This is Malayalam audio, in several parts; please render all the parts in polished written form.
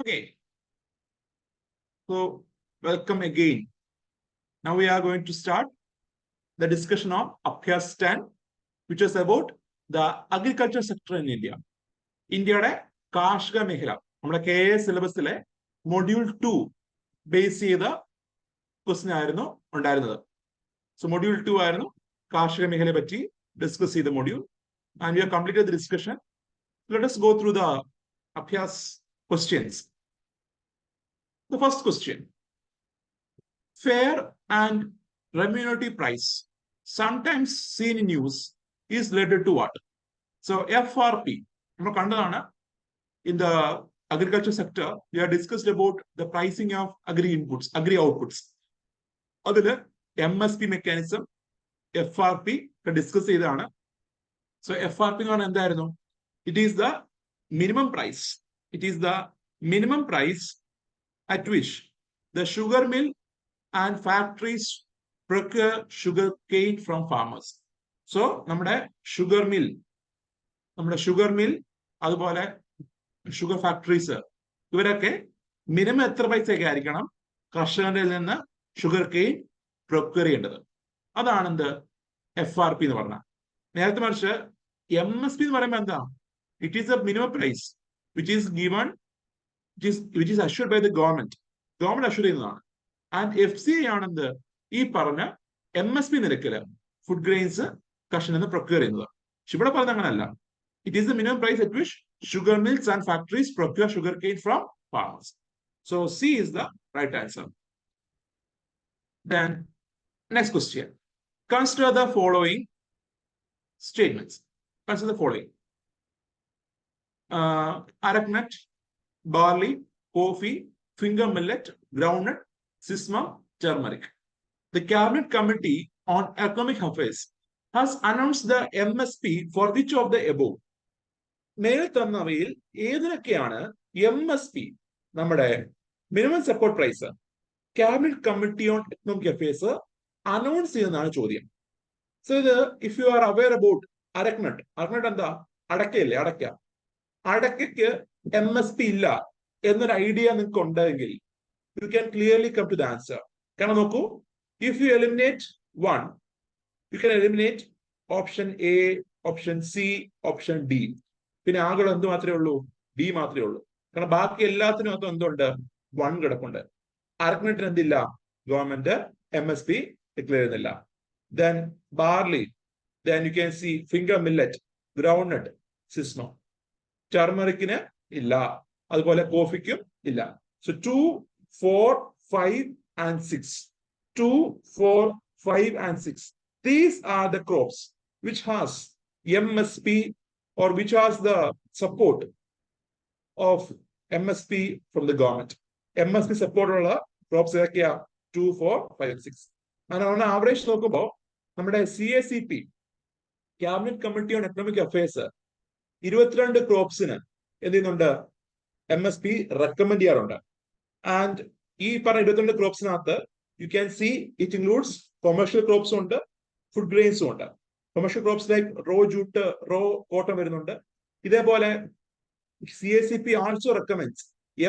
Okay, so welcome again. Now we are going to start the discussion of Abhyaas 10, which is about the agriculture sector in India. ഇന്ത്യയുടെ കാർഷിക മേഖല നമ്മുടെ KAS സിലബസിലെ മൊഡ്യൂൾ 2 ബേസ് ചെയ്ത ക്വസ്റ്റ്യൻ ആയിരുന്നു ഉണ്ടായിരുന്നത്. സോ മൊഡ്യൂൾ 2 ആയിരുന്നു കാർഷിക മേഖലയെ പറ്റി ഡിസ്കസ് ചെയ്ത module. And we have completed the discussion. Let us go through the Abhyaas questions. The first question. Fair and remunerative price, sometimes seen in news, is related to what? So FRP. In the agriculture sector, we have discussed about the pricing of agri inputs, agri outputs. Other MSP mechanism, FRP, discuss ചെയ്തതാണ്. So FRP it is the minimum price. It is the minimum price at which the sugar mill and factories procure sugar cane from farmers. So നമ്മുടെ sugar mill അതുപോലെ ഷുഗർ ഫാക്ടറീസ് ഇവരൊക്കെ മിനിമം എത്ര പൈസയൊക്കെ ആയിരിക്കണം കർഷകന്റെ നിന്ന് ഷുഗർ കെയിൻ പ്രൊക്യൂർ ചെയ്യേണ്ടത്? അതാണ് എന്ത് FRP എന്ന് പറഞ്ഞാൽ. നേരത്തെ മറിച്ച് MSP എന്ന് പറയുമ്പോൾ എന്താ? It is a minimum price which is given which is assured by the government assure ചെയ്യുന്നതാണ്. ആൻഡ് FCI ആണെന്ത് ഈ പറഞ്ഞ MSP നിരക്കില് ഫുഡ് ഗ്രെയിൻസ് കർഷകനിൽ നിന്ന് പ്രൊക്യൂർ ചെയ്യുന്നത്. പക്ഷെ ഇവിടെ പറഞ്ഞ അങ്ങനല്ല. It is the minimum price at which sugar mills and factories procure sugarcane from farmers. So C is the right answer. Then next question. Consider the following statements. Consider the following. Araknut, barley, coffee, finger millet, groundnut, sesame, turmeric. The Cabinet Committee on Economic Affairs has announced the MSP for which of the above? മേൽ തന്നവയിൽ ഏതിനൊക്കെയാണ് MSP നമ്മുടെ minimum support price cabinet committee on economic affairs announce ചെയ്യുന്നതാണ് ചോദ്യം. സോ ഇത് if you are aware about arecanut എന്താ? അടക്കയില്ലേ? അടക്കയ്ക്ക് MSP ഇല്ല എന്നൊരു ഐഡിയ നിങ്ങൾക്ക് ഉണ്ടെങ്കിൽ you can clearly come to the answer. കാരണം നോക്കൂ, if you eliminate 1, you can eliminate option A, option C, option D. പിന്നെ ആകെ എന്ത് മാത്രമേ ഉള്ളൂ? D മാത്രമേ ഉള്ളൂ. കാരണം ബാക്കി എല്ലാത്തിനും അകത്തും എന്തുണ്ട്? 1 കിടപ്പുണ്ട്. അരക്നട്ടിന് എന്തില്ല? ഗവൺമെന്റ് MSP ഡിക്ലെയർ ചെയ്യുന്നില്ല. Then barley, then you can see finger millet, groundnut, sesamum. ടർമറിക്കിന് ഇല്ല, അതുപോലെ കോഫിക്കും ഇല്ല. So 2, 4, 5 and 6. 2, 4, 5 and 6. These are the crops which has MSP or which has the support of MSP from the government. MSP support ഉള്ള crops ഏതൊക്കെയാ? 2, 4, 5 and 6. അങ്ങനെ on average നോക്കുമ്പോൾ നമ്മുടെ CACP cabinet committee on economic affairs 22 ക്രോപ്സിന് എന്ത് ചെയ്യുന്നുണ്ട്? MSP റെക്കമെൻഡ് ചെയ്യാറുണ്ട്. ആൻഡ് ഈ പറഞ്ഞ 22 ക്രോപ്സിനകത്ത് you can see it includes commercial ക്രോപ്സും ഉണ്ട്, ഫുഡ് ഗ്രെയിൻസും ഉണ്ട്. Commercial crops like raw jute, raw cotton വരുന്നുണ്ട്. ഇതേപോലെ CACP also recommends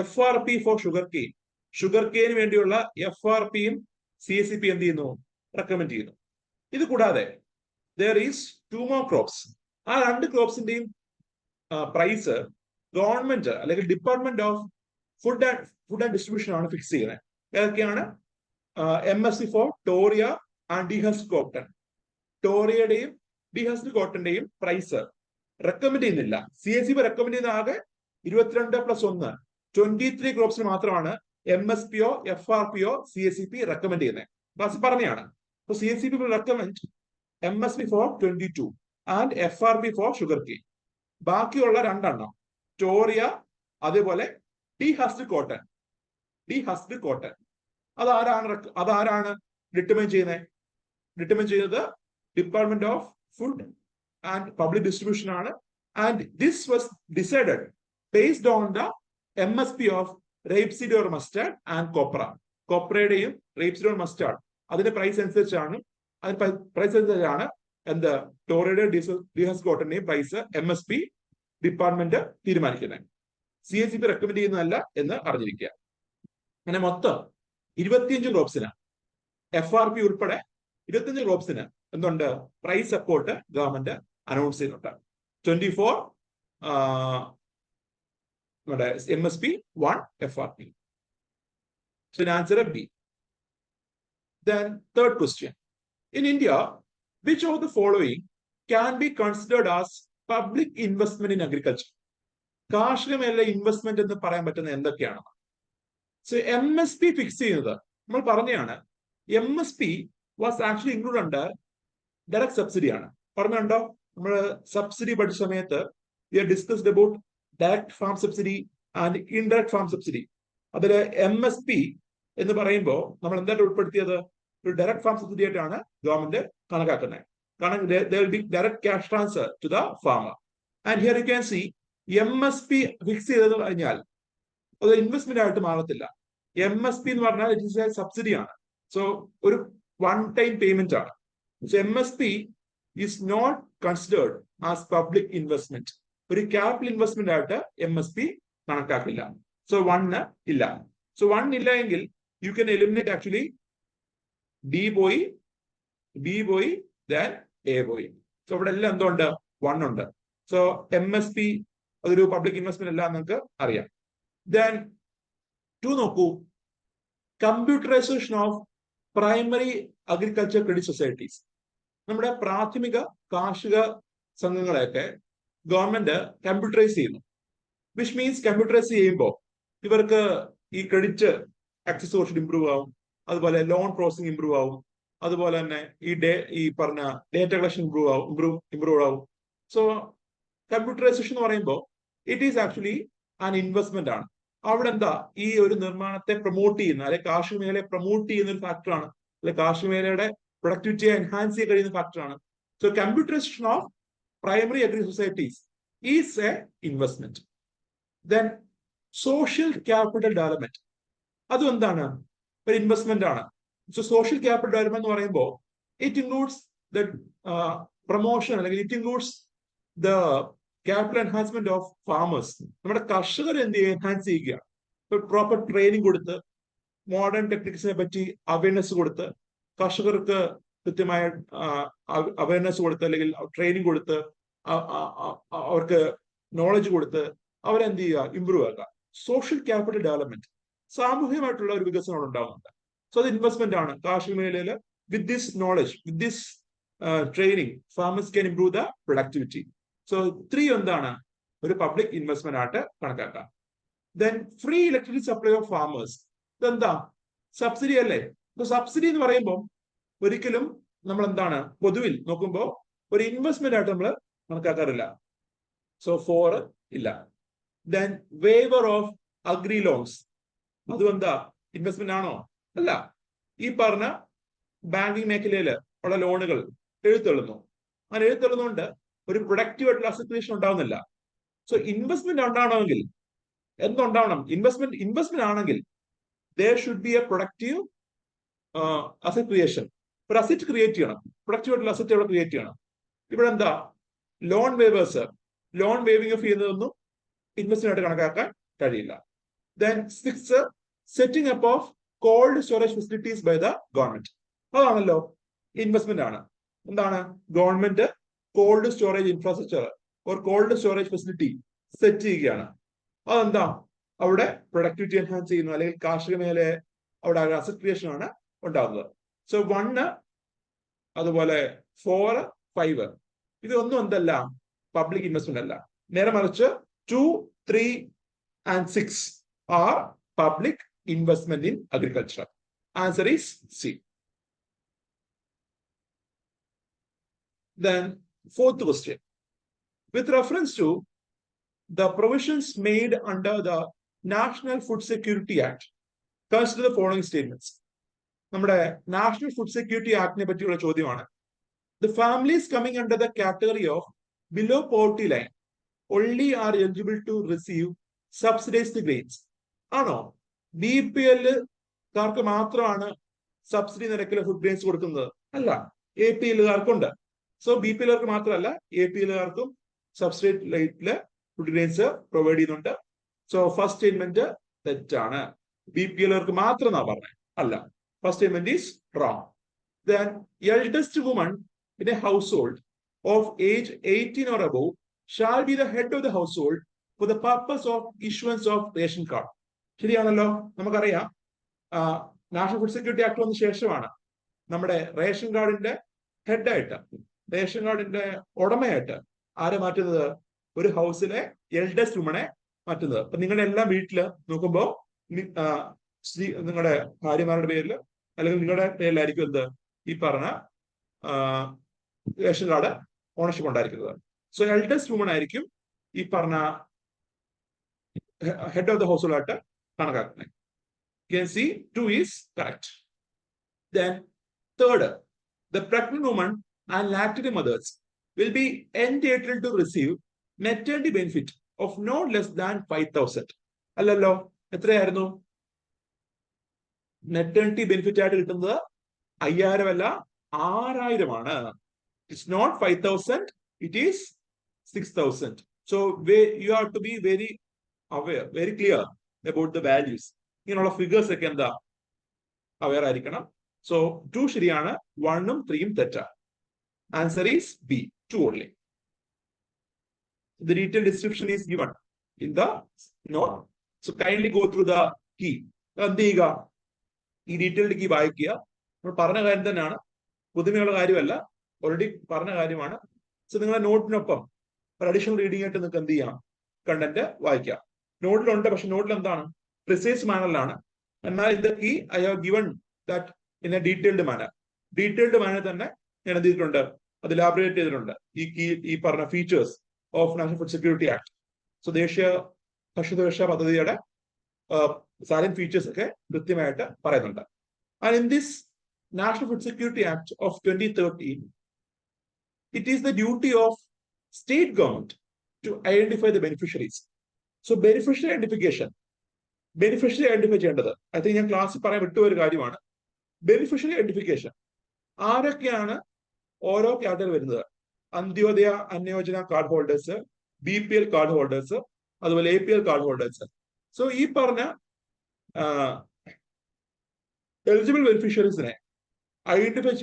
FRP for sugar cane. Sugar കെയിന് വേണ്ടിയുള്ള FRPയും CACP എന്ത് ചെയ്യുന്നു? റെക്കമെൻഡ് ചെയ്യുന്നു. ഇത് കൂടാതെ there is 2 more crops. ആ 2 ക്രോപ്സിന്റെയും പ്രൈസ് ഗവൺമെന്റ് അല്ലെങ്കിൽ department of food and distribution ആണ് ഫിക്സ് ചെയ്യുന്നത്. ഏതൊക്കെയാണ്? MSP for toria and dehusked cotton. ടോറിയയുടെയും ഡീഹസ്ഡ് കോട്ടന്റെയും പ്രൈസ് റെക്കമെൻഡ് ചെയ്യുന്നില്ല. CACP റെക്കമെൻഡ് ചെയ്യുന്ന ആകെ 22+1 23 ക്രോപ്സിന് മാത്രമാണ് MSPയോ FRPയോ CACP റെക്കമെൻഡ് ചെയ്യുന്നത്. ക്ലാസ് പറഞ്ഞാണ്. CACP will recommend MSP for 22 and FRP for sugar cane. ബാക്കിയുള്ള 2 എണ്ണം ടോറിയ അതേപോലെ ഡീഹസ്ഡ് കോട്ടൺ. അതാരാണ് ഡിറ്റർമൈൻ ചെയ്യുന്നത്? Department of food and public distribution ആണ്. And this was decided based on the MSP of rapeseed or mustard and copra. കോപ്രയുടെയും റേപ്സീഡ് ഓർ മസ്റ്റാർഡ് അതിന്റെ പ്രൈസ് അനുസരിച്ചാണ് എന്ത് ടോറിയുടെ ഡീഹസ്ഡ് കോട്ടന്റെയും പ്രൈസ് MSP ഡിപ്പാർട്ട്മെന്റ് തീരുമാനിക്കുന്നത്. CACP റെക്കമെൻഡ് ചെയ്യുന്നതല്ല എന്ന് അറിഞ്ഞിരിക്കുക. അങ്ങനെ മൊത്തം 25 ക്രോപ്സിന് FRP ഉൾപ്പെടെ 25 ക്രോപ്സിന് എന്തുണ്ട്, പ്രൈസ് സപ്പോർട്ട് ഗവൺമെന്റ് അനൗൺസ് ചെയ്യുന്നുണ്ട്. 24 നമ്മുടെ MSP, 1 FRP. So the answer is B. Then third question. In India, which of the following can be considered as public investment in agriculture? കാർഷിക മേഖല ഇൻവെസ്റ്റ്മെന്റ് എന്ന് പറയാൻ പറ്റുന്ന എന്തൊക്കെയാണ്? സോ MSP ഫിക്സ് ചെയ്യുന്നത് നമ്മൾ പറഞ്ഞതാണ്. MSP was actually include under direct subsidy ആണ്. പറഞ്ഞുണ്ടോ? നമ്മൾ സബ്സിഡി പഠിച്ച സമയത്ത് we are discussed about direct farm subsidy and indirect farm subsidy. അതിൽ MSP എന്ന് പറയുമ്പോൾ നമ്മൾ എന്തായിട്ട് ഉൾപ്പെടുത്തിയത്? ഒരു ഡയറക്ട് ഫാം സബ്സിഡി ആയിട്ടാണ് ഗവൺമെന്റ് കണക്കാക്കുന്നത്. കാരണം there will be direct cash transfer to the farmer. And here you can see MSP fix ചെയ്തെന്ന് പറഞ്ഞാൽ അത് ഇൻവെസ്റ്റ്മെന്റ് ആയിട്ട് മാറത്തില്ല. MSP എന്ന് പറഞ്ഞാൽ ഇറ്റ് ഇസ് എ സബ്സിഡി ആണ്. സോ ഒരു വൺ ടൈം പേയ്മെന്റ് ആണ്. So MSP is not considered as public investment. ഒരു ക്യാപിറ്റൽ ഇൻവെസ്റ്റ്മെന്റ് ആയിട്ട് MSP കണക്കാക്കില്ല. സോ 1 ഇല്ല. സോ 1 ഇല്ല എങ്കിൽ you can eliminate actually B പോയി, then A പോയി. സോ ഇവിടെ എല്ലാം എന്തുണ്ട്? 1 ഉണ്ട്. സോ MSP അതൊരു പബ്ലിക് ഇൻവെസ്റ്റ്മെന്റ് അല്ല നിങ്ങൾക്ക് അറിയാം. ദെൻ 2 നോക്കൂ, computerisation of primary agriculture credit societies. നമ്മുടെ പ്രാഥമിക കാർഷിക സംഘങ്ങളെയൊക്കെ ഗവൺമെന്റ് കമ്പ്യൂട്ടറൈസ് ചെയ്യുന്നു. വിച്ച് മീൻസ് കമ്പ്യൂട്ടറൈസ് ചെയ്യുമ്പോൾ ഇവർക്ക് ഈ ക്രെഡിറ്റ് ആക്സസ് കുറച്ച് ഇംപ്രൂവ് ആവും, അതുപോലെ ലോൺ പ്രോസസിംഗ് ഇംപ്രൂവ് ആവും, അതുപോലെ തന്നെ ഈ പറഞ്ഞ ഡേറ്റ കളക്ഷൻ ഇംപ്രൂവ് ആവും. സോ കമ്പ്യൂട്ടറൈസേഷൻ എന്ന് പറയുമ്പോൾ it is actually an investment ആണ്. അവിടെ എന്താ, ഈ ഒരു നിർമ്മാണത്തെ പ്രൊമോട്ട് ചെയ്യുന്ന, അല്ലെങ്കിൽ കാർഷിക മേഖലയെ പ്രൊമോട്ട് ചെയ്യുന്ന ഒരു ഫാക്ടറാണ്, അല്ലെങ്കിൽ കാർഷിക മേഖലയുടെ പ്രൊഡക്ടിവിറ്റിയെ എൻഹാൻസ് ചെയ്യാൻ കഴിയുന്ന ഫാക്ടറാണ്. So computerisation of primary agri societies is a investment. Then social capital development, അതും എന്താണ്, ഒരു ഇൻവെസ്റ്റ്മെന്റ് ആണ്. സോ സോഷ്യൽ ക്യാപിറ്റൽ ഡെവലപ്മെന്റ് എന്ന് പറയുമ്പോൾ ഇറ്റ് ഇൻക്ലൂഡ്സ് ദ പ്രൊമോഷൻ, അല്ലെങ്കിൽ it includes the capital enhancement of farmers. നമ്മുടെ കർഷകരെ എന്ത് ചെയ്യുക, എൻഹാൻസ് ചെയ്യുക. പ്രോപ്പർ ട്രെയിനിങ് കൊടുത്ത്, മോഡേൺ ടെക്നിക്സിനെ പറ്റി അവയർനെസ് കൊടുത്ത്, കർഷകർക്ക് കൃത്യമായ അവയർനെസ് കൊടുത്ത്, അല്ലെങ്കിൽ ട്രെയിനിങ് കൊടുത്ത്, അവർക്ക് നോളജ് കൊടുത്ത് അവരെന്ത് ചെയ്യുക, ഇംപ്രൂവ് ആക്കുക. സോഷ്യൽ ക്യാപിറ്റൽ ഡെവലപ്മെന്റ്, സാമൂഹികമായിട്ടുള്ള ഒരു വികസനം ഉണ്ടാകുന്നുണ്ട്. സോ അത് ഇൻവെസ്റ്റ്മെന്റ് ആണ്. കാർഷിക മേഖലയിൽ with this knowledge, with this training, farmers can improve the productivity. So 3 എന്താണ്, ഒരു പബ്ലിക് ഇൻവെസ്റ്റ്മെന്റ് ആയിട്ട് കണക്കാക്കാം. Then free electricity supply of farmers, ഇതെന്താ, സബ്സിഡി അല്ലേ? സബ്സിഡി എന്ന് പറയുമ്പോൾ ഒരിക്കലും നമ്മൾ എന്താണ്, പൊതുവിൽ നോക്കുമ്പോൾ ഒരു ഇൻവെസ്റ്റ്മെന്റ് ആയിട്ട് നമ്മൾ കണക്കാക്കാറില്ല. സോ 4 ഇല്ല. Then waiver of agri loans, അതും എന്താ, ഇൻവെസ്റ്റ്മെന്റ് ആണോ? അല്ല. ഈ പറഞ്ഞ ബാങ്കിങ് മേഖലയിൽ ഉള്ള ലോണുകൾ എഴുത്തള്ളുന്നു. അങ്ങനെ എഴുത്തള്ളുന്നതുകൊണ്ട് ഒരു പ്രൊഡക്റ്റീവ് ആയിട്ടുള്ള അസറ്റ് ക്രിയേഷൻ ഉണ്ടാവുന്നില്ല. സോ ഇൻവെസ്റ്റ്മെന്റ് ഉണ്ടാവണമെങ്കിൽ എന്തുണ്ടാവണം? ഇൻവെസ്റ്റ്മെന്റ് ആണെങ്കിൽ there should be a productive asset creation. ഒരു അസറ്റ് ക്രിയേറ്റ് ചെയ്യണം, പ്രൊഡക്റ്റീവ് ആയിട്ടുള്ള അസറ്റ് അവിടെ ക്രിയേറ്റ് ചെയ്യണം. ഇവിടെ എന്താ, loan waivers, loan waiving off ചെയ്യുന്നതൊന്നും ഇൻവെസ്റ്റ്മെന്റ് ആയിട്ട് കണക്കാക്കാൻ കഴിയില്ല. Then 6, setting up of cold storage facilities by the government, അതാണല്ലോ ഇൻവെസ്റ്റ്മെന്റ് ആണ്. എന്താണ്, government cold storage infrastructure or cold storage facility set ചെയ്യുകയാണ്. അതെന്താ, അവിടെ പ്രൊഡക്ടിവിറ്റി എൻഹാൻസ് ചെയ്യുന്നു, അല്ലെങ്കിൽ കാർഷിക മേഖലയെ അവിടെ അസറ്റ് ക്രിയേഷൻ ആണ് ഉണ്ടാകുന്നത്. സോ 1, അതുപോലെ 4, 5 ഇതൊന്നും എന്തല്ല, പബ്ലിക് ഇൻവെസ്റ്റ്മെന്റ് അല്ല. നേരെ മറിച്ച് 2, 3 and 6 are public investment in agriculture. Answer is C. Then 4th question. With reference to the provisions made under the National Food Security Act, consider the following statements. നമ്മുടെ നാഷണൽ ഫുഡ് സെക്യൂരിറ്റി ആക്ടിനെ പറ്റിയുള്ള ചോദ്യമാണ്. The families coming under the category of below poverty line only are eligible to receive subsidized grains. ആണോ? BPL കാർക്ക് മാത്രമാണ് സബ്സിഡി നിരക്കിൽ ഫുഡ് ഗ്രെയിൻസ് കൊടുക്കുന്നത്? അല്ല, APL കാർക്കുണ്ട്. സോ BPL കാർക്ക് മാത്രമല്ല, APL കാർക്കും സബ്സിഡി റേറ്റില് ഫുഡ് ഗ്രെയിൻസ് പ്രൊവൈഡ് ചെയ്യുന്നുണ്ട്. സോ ഫസ്റ്റ് സ്റ്റേറ്റ്മെന്റ് തെറ്റാണ്. BPL മാത്രം എന്നാ പറഞ്ഞത്, അല്ല. First statement is wrong. Then eldest woman in a household of age 18 or above shall be the head of the household for the purpose of issuance of ration card. ശരിയാണല്ലോ. നമുക്കറിയാം നാഷണൽ ഫുഡ് സെക്യൂരിറ്റി ആക്ട് വന്ന ശേഷമാണ് നമ്മുടെ റേഷൻ കാർഡിന്റെ ഹെഡായിട്ട്, റേഷൻ കാർഡിന്റെ ഉടമയായിട്ട് ആരെ മാറ്റുന്നത്? ഒരു ഹൗസിലെ എൽഡസ്റ്റ് വുമണെ മാറ്റുന്നത്. അപ്പൊ നിങ്ങളുടെ എല്ലാ വീട്ടില് നോക്കുമ്പോ നിങ്ങളുടെ ഭാര്യമാരുടെ പേരിൽ അല്ലെങ്കിൽ നിങ്ങളുടെ പേരിലായിരിക്കും എന്ത് ഈ പറഞ്ഞ റേഷൻ കാർഡ് ഓണർഷിപ്പ് ഉണ്ടായിരിക്കുന്നത്. സോ എൽഡസ്റ്റ് വുമൺ ആയിരിക്കും ഈ പറഞ്ഞ head of the house hold ആയിട്ട് കണക്കാക്കുന്നത്. Can see 2 is correct. Then third, the pregnant woman and lactating mothers will be entitled to receive maternity benefit of no less than 5,000. അല്ലല്ലോ, എത്രയായിരുന്നു മെറ്റേണിറ്റി ബെനിഫിറ്റ് ആയിട്ട് കിട്ടുന്നത്? 5,000 അല്ല, 6,000 ആണ്. It's not 5,000, it is 6,000. So you have to be very aware, very clear about the values. ഇങ്ങനെയുള്ള ഫിഗേഴ്സ് ഒക്കെ എന്താ അവെയർ ആയിരിക്കണം. സോ 2 ശരിയാണ്, 1 ഉം 3 ഉം തെറ്റാണ്. Answer is B, 2 only. The detailed description is given in the note. So kindly go through the key. എന്ത് ചെയ്യുക? ഈ ഡീറ്റെയിൽഡ് കീ വായിക്കുക. നമ്മൾ പറഞ്ഞ കാര്യം തന്നെയാണ്, പുതുമയുള്ള കാര്യമല്ല, ഓൾറെഡി പറഞ്ഞ കാര്യമാണ്. സോ നിങ്ങളുടെ നോട്ടിനൊപ്പം ഒരു അഡീഷണൽ റീഡിംഗ് ആയിട്ട് നിങ്ങൾക്ക് എന്ത് ചെയ്യാം? കണ്ടന്റ് വായിക്കാം. നോട്ടിലുണ്ട്, പക്ഷെ നോട്ടിൽ എന്താണ്? പ്രിസൈസ് മാനറിലാണ്. എന്നാൽ ഇത് key I have given that in a detailed manner. Detailed manner തന്നെ ഞാൻ എന്ത് ചെയ്തിട്ടുണ്ട്? അത് ഇലാബറേറ്റ് ചെയ്തിട്ടുണ്ട്. ഈ കീ, ഈ പറഞ്ഞ features of national food security act, so ദേശീയ ഭക്ഷ്യസുരക്ഷാ പദ്ധതിയുടെ സാലൻ ഫീച്ചേഴ്സ് ഒക്കെ കൃത്യമായിട്ട് പറയുന്നുണ്ട്. And in this National Food Security Act of 2013, it is the duty of state government to identify the beneficiaries. So beneficiary identification, beneficiary identify ചെയ്യേണ്ടത് ഐ തിങ്ക് ഞാൻ ക്ലാസ്സിൽ പറയാൻ വിട്ടു ഒരു കാര്യമാണ്. ബെനിഫിഷ്യറി ഐഡന്റിഫിക്കേഷൻ ആരൊക്കെയാണ് ഓരോ കാറ്റഗറി വരുന്നത്? Antyodaya Annayojana card holders, BPL card holders, അതുപോലെ APL കാർഡ് ഹോൾഡേഴ്സ്. സോ ഈ പറഞ്ഞ എലിജിബിൾ ബെനിഫിഷ്യറീസിനെ ഐഡന്റിഫൈ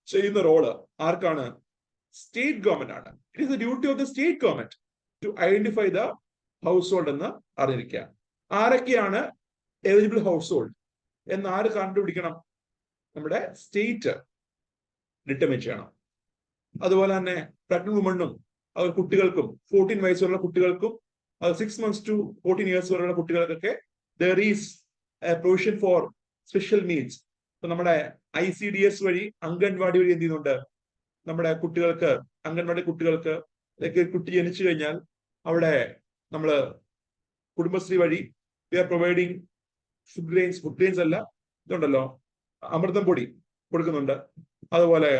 ചെയ്യുന്ന റോള് ആർക്കാണ്? സ്റ്റേറ്റ് ഗവൺമെന്റ് ആണ്. It is the duty of the state government to identify the house hold എന്ന് അറിഞ്ഞിരിക്കുക. ആരൊക്കെയാണ് എലിജിബിൾ ഹൗസ് ഹോൾഡ് എന്ന് ആര് കണ്ടുപിടിക്കണം? നമ്മുടെ സ്റ്റേറ്റ് ഡിറ്റർമിൻ ചെയ്യണം. അതുപോലെ തന്നെ പ്രഗ്നന്റ് വുമണ്ണും അവർ കുട്ടികൾക്കും 14 വയസ്സ് വരെയുള്ള കുട്ടികൾക്കും 6 months to 14 years വരെയുള്ള കുട്ടികൾക്കൊക്കെ there is A provision for special needs. ഇപ്പൊ നമ്മുടെ ICDS വഴി, അംഗൻവാടി വഴി എന്ത് ചെയ്യുന്നുണ്ട്? നമ്മുടെ കുട്ടികൾക്ക്, അംഗൻവാടി കുട്ടികൾക്ക് കുട്ടി ജനിച്ചു കഴിഞ്ഞാൽ അവിടെ നമ്മള് കുടുംബശ്രീ വഴി we are providing food grains അല്ല, ഇതുണ്ടല്ലോ അമൃതം പൊടി കൊടുക്കുന്നുണ്ട്. അതുപോലെ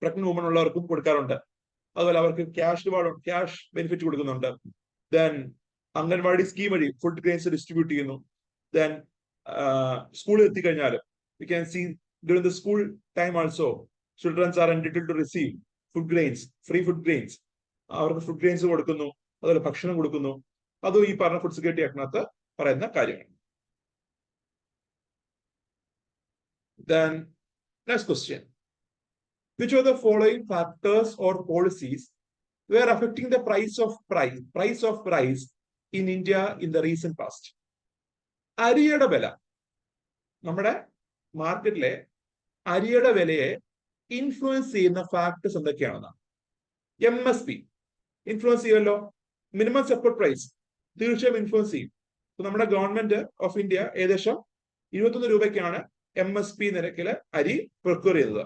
പ്രഗ്നന്റ് വുമൺ ഉള്ളവർക്കും കൊടുക്കാറുണ്ട്. അതുപോലെ അവർക്ക് ക്യാഷ് ബെനിഫിറ്റ് കൊടുക്കുന്നുണ്ട്. ദെൻ അംഗൻവാടി സ്കീം വഴി ഫുഡ് ഗ്രെയിൻസ് ഡിസ്ട്രിബ്യൂട്ട് ചെയ്യുന്നു. ദെൻ സ്കൂളിൽ എത്തിക്കഴിഞ്ഞാലും we can see during the school time also children are entitled to receive food grains, free food grains. അവർക്ക് ഫുഡ് ഗ്രെയിൻസ് കൊടുക്കുന്നു, അതുപോലെ ഭക്ഷണം കൊടുക്കുന്നു. അതും ഈ പറഞ്ഞ ഫുഡ് സെക്യൂരിറ്റി ആക്ടിനകത്ത് പറയുന്ന കാര്യമാണ്. Then next question, which of the following factors or policies were affecting the price of rice in India in the recent past? അരിയുടെ വില, നമ്മുടെ മാർക്കറ്റിലെ അരിയുടെ വിലയെ ഇൻഫ്ലുവൻസ് ചെയ്യുന്ന ഫാക്ടേഴ്സ് എന്തൊക്കെയാണെന്നാണ്. MSP ഇൻഫ്ലുവൻസ് ചെയ്യുമല്ലോ. മിനിമം സപ്പോർട്ട് പ്രൈസ് തീർച്ചയായും ഇൻഫ്ലുവൻസ് ചെയ്യും. നമ്മുടെ ഗവൺമെന്റ് ഓഫ് ഇന്ത്യ ഏകദേശം 21 രൂപയ്ക്കാണ് MSP നിരക്കില് അരി പ്രൊക്യൂർ ചെയ്തത്.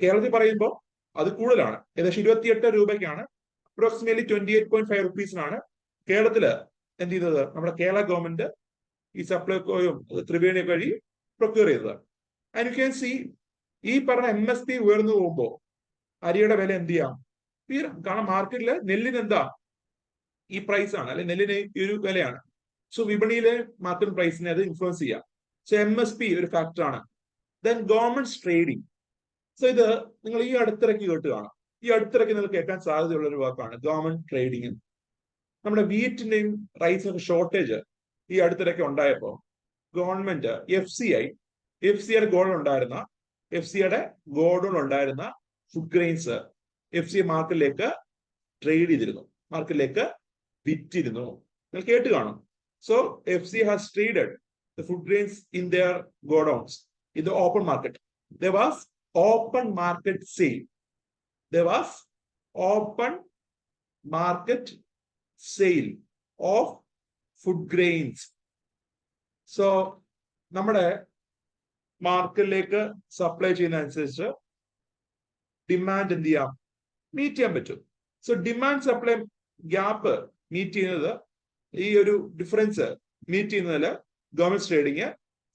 കേരളത്തിൽ പറയുമ്പോൾ അത് കൂടുതലാണ്, ഏകദേശം 28 രൂപയ്ക്കാണ്, അപ്രോക്സിമേറ്റ്ലി 28.5 റുപ്പീസിനാണ് കേരളത്തില് എന്ത് ചെയ്തത്? നമ്മുടെ കേരള ഗവൺമെന്റ് ഈ സപ്ലൈകോയും ത്രിവേണിയൊക്കെ വഴി പ്രൊക്യൂർ ചെയ്തത്. ആൻഡ് യു ക്യാൻ സി ഈ പറഞ്ഞ MSP ഉയർന്നു പോകുമ്പോൾ അരിയുടെ വില എന്ത് ചെയ്യാം? ഉയരാം. കാരണം മാർക്കറ്റില് നെല്ലിന് എന്താ ഈ പ്രൈസ് ആണ്, അല്ലെ നെല്ലിന് ഈ ഒരു വിലയാണ്. സോ വിപണിയിലെ മാർക്കറ്റ് പ്രൈസിനെ അത് ഇൻഫ്ലുവൻസ് ചെയ്യാം. സോ MSP ഒരു ഫാക്ടറാണ്. Then government trading. സോ ഇത് നിങ്ങൾ ഈ അടുത്തിടയ്ക്ക് കേട്ട് കാണാം. ഈ അടുത്തിടയ്ക്ക് നിങ്ങൾ കേൾക്കാൻ സാധ്യതയുള്ള ഒരു വാക്കാണ് ഗവൺമെന്റ് ട്രേഡിംഗ്. നമ്മുടെ വീറ്റിന്റെയും റൈസിനൊക്കെ ഷോർട്ടേജ് ഈ അടുത്തിടയ്ക്ക് ഉണ്ടായപ്പോ ഗവൺമെന്റ് എഫ് സിയുടെ ഗോഡൌൺ ഉണ്ടായിരുന്ന ഫുഡ് ഗ്രെയിൻസ് എഫ് സി മാർക്കറ്റിലേക്ക് ട്രേഡ് ചെയ്തിരുന്നു, മാർക്കറ്റിലേക്ക് വിറ്റിരുന്നു. നിങ്ങൾ കേട്ട് കാണും. So F C has traded the food grains in their godowns in the open market. There was open market sale. There was open market sale of food grains. So നമ്മുടെ മാർക്കറ്റിലേക്ക് സപ്ലൈ ചെയ്യുന്ന അനുസരിച്ച് ഡിമാൻഡ് എന്ത് ചെയ്യാം, മീറ്റ് ചെയ്യാൻ പറ്റും. So demand supply gap meet ചെയ്യുന്നത്, ഈ ഒരു ഡിഫറൻസ് മീറ്റ് ചെയ്യുന്നതിൽ ഗവൺമെന്റ് ട്രേഡിങ്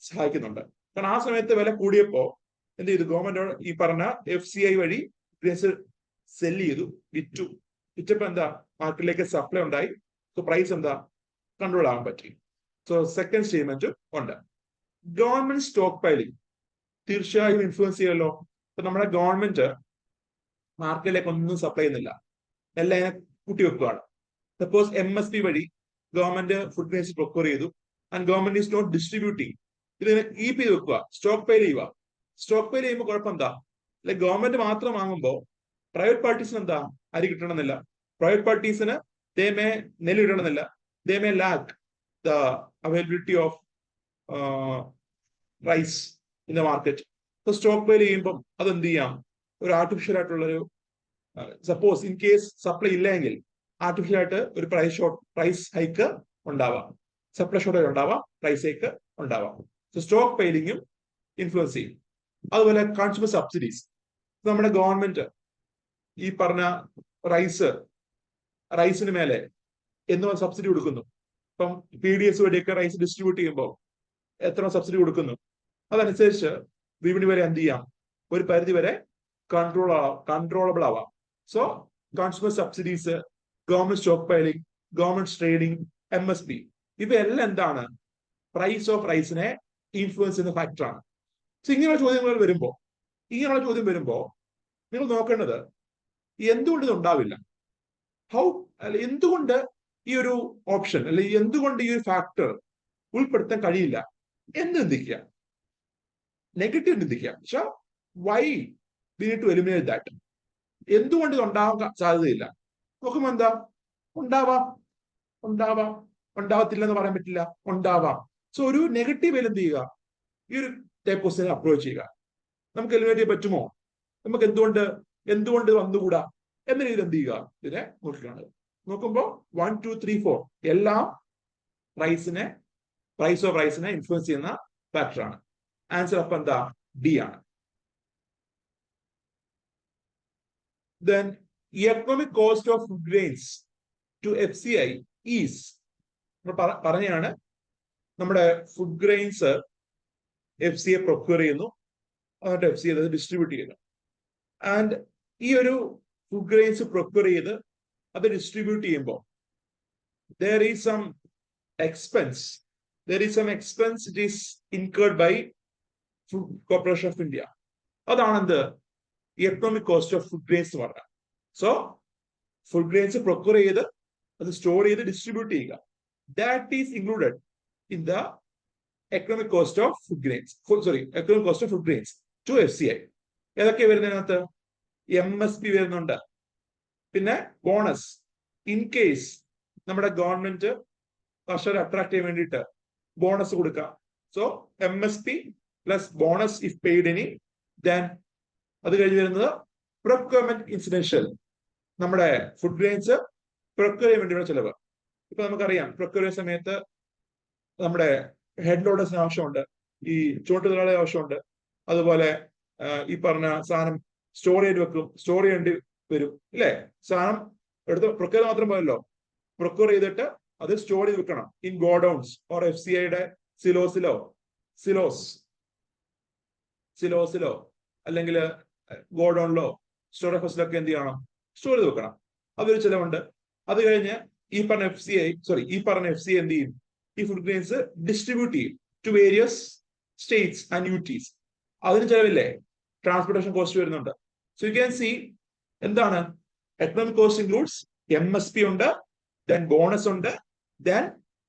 സഹായിക്കുന്നുണ്ട്. കാരണം ആ സമയത്ത് വില കൂടിയപ്പോ എന്ത് ചെയ്തു, ഗവൺമെന്റ് ഈ പറഞ്ഞ FCI വഴി സെല് ചെയ്തു, വിറ്റപ്പോ എന്താ, മാർക്കറ്റിലേക്ക് സപ്ലൈ ഉണ്ടായി. സോ പ്രൈസ് എന്താ, കൺട്രോൾ ആവാൻ പറ്റി. സോ സെക്കൻഡ് സ്റ്റേറ്റ്മെന്റ് ഉണ്ട്. ഗവൺമെന്റ് സ്റ്റോക്ക് പൈലിംഗ് തീർച്ചയായും ഇൻഫ്ലുവൻസ് ചെയ്യുമല്ലോ. ഇപ്പൊ നമ്മുടെ ഗവൺമെന്റ് മാർക്കറ്റിലേക്ക് ഒന്നും സപ്ലൈ ചെയ്യുന്നില്ല, എല്ലാം ഇങ്ങനെ കൂട്ടി വെക്കുകയാണ്. സപ്പോസ് MSP വഴി ഗവൺമെന്റ് ഫുഡ് ഗ്രെയിൻസ് പ്രൊക്യൂർ ചെയ്തു and government is not distributing. ഇതിനെ കീപ്പ് ചെയ്ത് വെക്കുക, സ്റ്റോക്ക് പൈൽ ചെയ്യുക. സ്റ്റോക്ക് പൈൽ ചെയ്യുമ്പോൾ കുഴപ്പം എന്താ, ലൈക് ഗവൺമെന്റ് മാത്രം വാങ്ങുമ്പോൾ പ്രൈവറ്റ് പാർട്ടീസിന് എന്താ, അരി കിട്ടണമെന്നില്ല. പ്രൈവറ്റ് പാർട്ടീസിന് ദേ മേ നെല്ല് കിട്ടണമെന്നില്ല. They may lack the availability of rice in the market. ഇപ്പൊ സ്റ്റോക്ക് പൈൽ ചെയ്യുമ്പോൾ അതെന്ത് ചെയ്യാം, ഒരു ആർട്ടിഫിഷ്യൽ ആയിട്ടുള്ളൊരു സപ്പോസ് ഇൻ കേസ് സപ്ലൈ ഇല്ലെങ്കിൽ ആർട്ടിഫിഷ്യൽ ആയിട്ട് ഒരു പ്രൈസ് ഹൈക്ക് ഉണ്ടാവാം, സപ്ലൈ ഷോർട്ടേജ് ഉണ്ടാവാം, പ്രൈസ് ഹൈക്ക് ഉണ്ടാവാം. സോ സ്റ്റോക്ക് പൈലിങ്ങും ഇൻഫ്ലുവൻസ് ചെയ്യും. അതുപോലെ കൺസ്യൂമർ സബ്സിഡീസ്. നമ്മുടെ ഗവൺമെന്റ് ഈ പറഞ്ഞ റൈസിന് മേലെ എന്തോ സബ്സിഡി കൊടുക്കുന്നു. ഇപ്പം PDS വഴിയൊക്കെ റൈസ് ഡിസ്ട്രിബ്യൂട്ട് ചെയ്യുമ്പോൾ എത്ര സബ്സിഡി കൊടുക്കുന്നു, അതനുസരിച്ച് വിപണി വരെ എന്ത് ചെയ്യാം, ഒരു പരിധി വരെ കൺട്രോളബിൾ ആവാം. So consumer subsidies, government stock piling, government trading, MSP, ഇവയെല്ലാം എന്താണ്, പ്രൈസ് ഓഫ് റൈസിനെ ഇൻഫ്ലുവൻസ് ചെയ്യുന്ന ഫാക്ടറാണ്. സോ ഇങ്ങനെയുള്ള ചോദ്യം വരുമ്പോ നിങ്ങൾ നോക്കേണ്ടത്, എന്തുകൊണ്ട് ഇത് ഉണ്ടാവില്ല, എന്തുകൊണ്ട് ഈ ഒരു ഓപ്ഷൻ അല്ലെങ്കിൽ എന്തുകൊണ്ട് ഈ ഒരു ഫാക്ടർ ഉൾപ്പെടുത്താൻ കഴിയില്ല എന്ന് ചിന്തിക്കുക, നെഗറ്റീവ് ചിന്തിക്കുക. പക്ഷെ why we need to eliminate that. എന്തുകൊണ്ട് ഇത് ഉണ്ടാവാൻ സാധ്യതയില്ല നോക്കുമ്പോ എന്താ, ഉണ്ടാവത്തില്ല എന്ന് പറയാൻ പറ്റില്ല, ഉണ്ടാവാം. സോ ഒരു നെഗറ്റീവ് എന്ത് ചെയ്യുക, ഈ ഒരു ടൈപ്പ് ക്വസ്റ്റ്യൻ അപ്രോച്ച് ചെയ്യുക. നമുക്ക് എലിമിനേറ്റ് ചെയ്യാൻ പറ്റുമോ, നമുക്ക് എന്തുകൊണ്ട് വന്നുകൂടാ എന്ന രീതിയിൽ എന്ത് ചെയ്യുക, ഇതിനെ നോക്കിക്കാണുക. നോക്കുമ്പോൾ 1, 2, 3, 4 എല്ലാം പ്രൈസ് ഓഫ് റൈസിനെ ഇൻഫ്ലുവൻസ് ചെയ്യുന്ന ഫാക്ടറാണ്. ആൻസർ അപ്പൊ എന്താ, D ആണ്. Then economic cost of food grains to FCI is, പറഞ്ഞാണ് നമ്മുടെ ഫുഡ് ഗ്രെയിൻസ് FCI പ്രൊക്യൂർ ചെയ്യുന്നു, എന്നിട്ട് FCI അത് ഡിസ്ട്രിബ്യൂട്ട് ചെയ്യുന്നു. ആൻഡ് ഈ ഒരു ഫുഡ് ഗ്രെയിൻസ് പ്രൊക്യൂർ ചെയ്ത് അത് ഡിസ്ട്രിബ്യൂട്ട് ചെയ്യുമ്പോൾ there is some expense it is incurred by Food Corporation of India. അതാണ് എന്ത്, economic cost of food grains എന്ന് പറഞ്ഞാൽ. സോ ഫുഡ് ഗ്രെയിൻസ് പ്രൊക്യൂർ ചെയ്ത് അത് സ്റ്റോർ ചെയ്ത് ഡിസ്ട്രിബ്യൂട്ട് ചെയ്യുക, that is included in the economic cost of food grains to FCI. ഏതൊക്കെ വരുന്നതിനകത്ത്, MSP വരുന്നുണ്ട്, പിന്നെ ബോണസ് ഇൻ കേസ് നമ്മുടെ ഗവൺമെന്റ് കർഷകരെ അട്രാക്ട് ചെയ്യാൻ വേണ്ടിയിട്ട് ബോണസ് കൊടുക്കാം. So MSP plus bonus if paid any. Then അത് കഴിഞ്ഞ് വരുന്നത് പ്രൊക്യൂർമെന്റ് ഇൻസിഡൻഷ്യൽ, നമ്മുടെ ഫുഡ് ഗ്രെയിൻസ് പ്രൊക്യൂർ ചെയ്യാൻ വേണ്ടിയുള്ള ചെലവ്. ഇപ്പൊ നമുക്കറിയാം, പ്രൊക്യൂർ ചെയ്യുന്ന സമയത്ത് നമ്മുടെ ഹെഡ് ലോഡേഴ്സിന് ആവശ്യമുണ്ട്, ഈ ചുവട്ടുതൊഴിലാളികളെ ആവശ്യമുണ്ട്, അതുപോലെ ഈ പറഞ്ഞ സാധനം സ്റ്റോർ ചെയ്യേണ്ടി വരും, ഇല്ലേ? സാധനം എടുത്ത് പ്രൊക്യൂർ മാത്രം പോയല്ലോ, പ്രൊക്യൂർ ചെയ്തിട്ട് അത് സ്റ്റോർ ചെയ്ത് വെക്കണം ഇൻ ഗോഡൌൺസ് ഓർ FCIയുടെ സിലോസിലോ അല്ലെങ്കിൽ ഗോഡൌണിലോ സ്റ്റോറേജ് ഹൗസിലൊക്കെ എന്ത് ചെയ്യണം, സ്റ്റോർ ചെയ്ത് വെക്കണം. അതൊരു ചിലവുണ്ട്. അത് കഴിഞ്ഞ് ഈ പറഞ്ഞ FCI എന്ത് ചെയ്യും, ഈ ഫുഡ് ഗ്രെയിൻസ് ഡിസ്ട്രിബ്യൂട്ട് ചെയ്യും to various states and UTs. അതിന് ചിലവില്ലേ, ട്രാൻസ്പോർട്ടേഷൻ കോസ്റ്റ് വരുന്നുണ്ട്. സോ യു ക്യാൻ സി എന്താണ്, എക്കണോമിക് കോസ്റ്റ് ഇൻക്ലൂഡ്സ് MSP ഉണ്ട്, then bonus under, then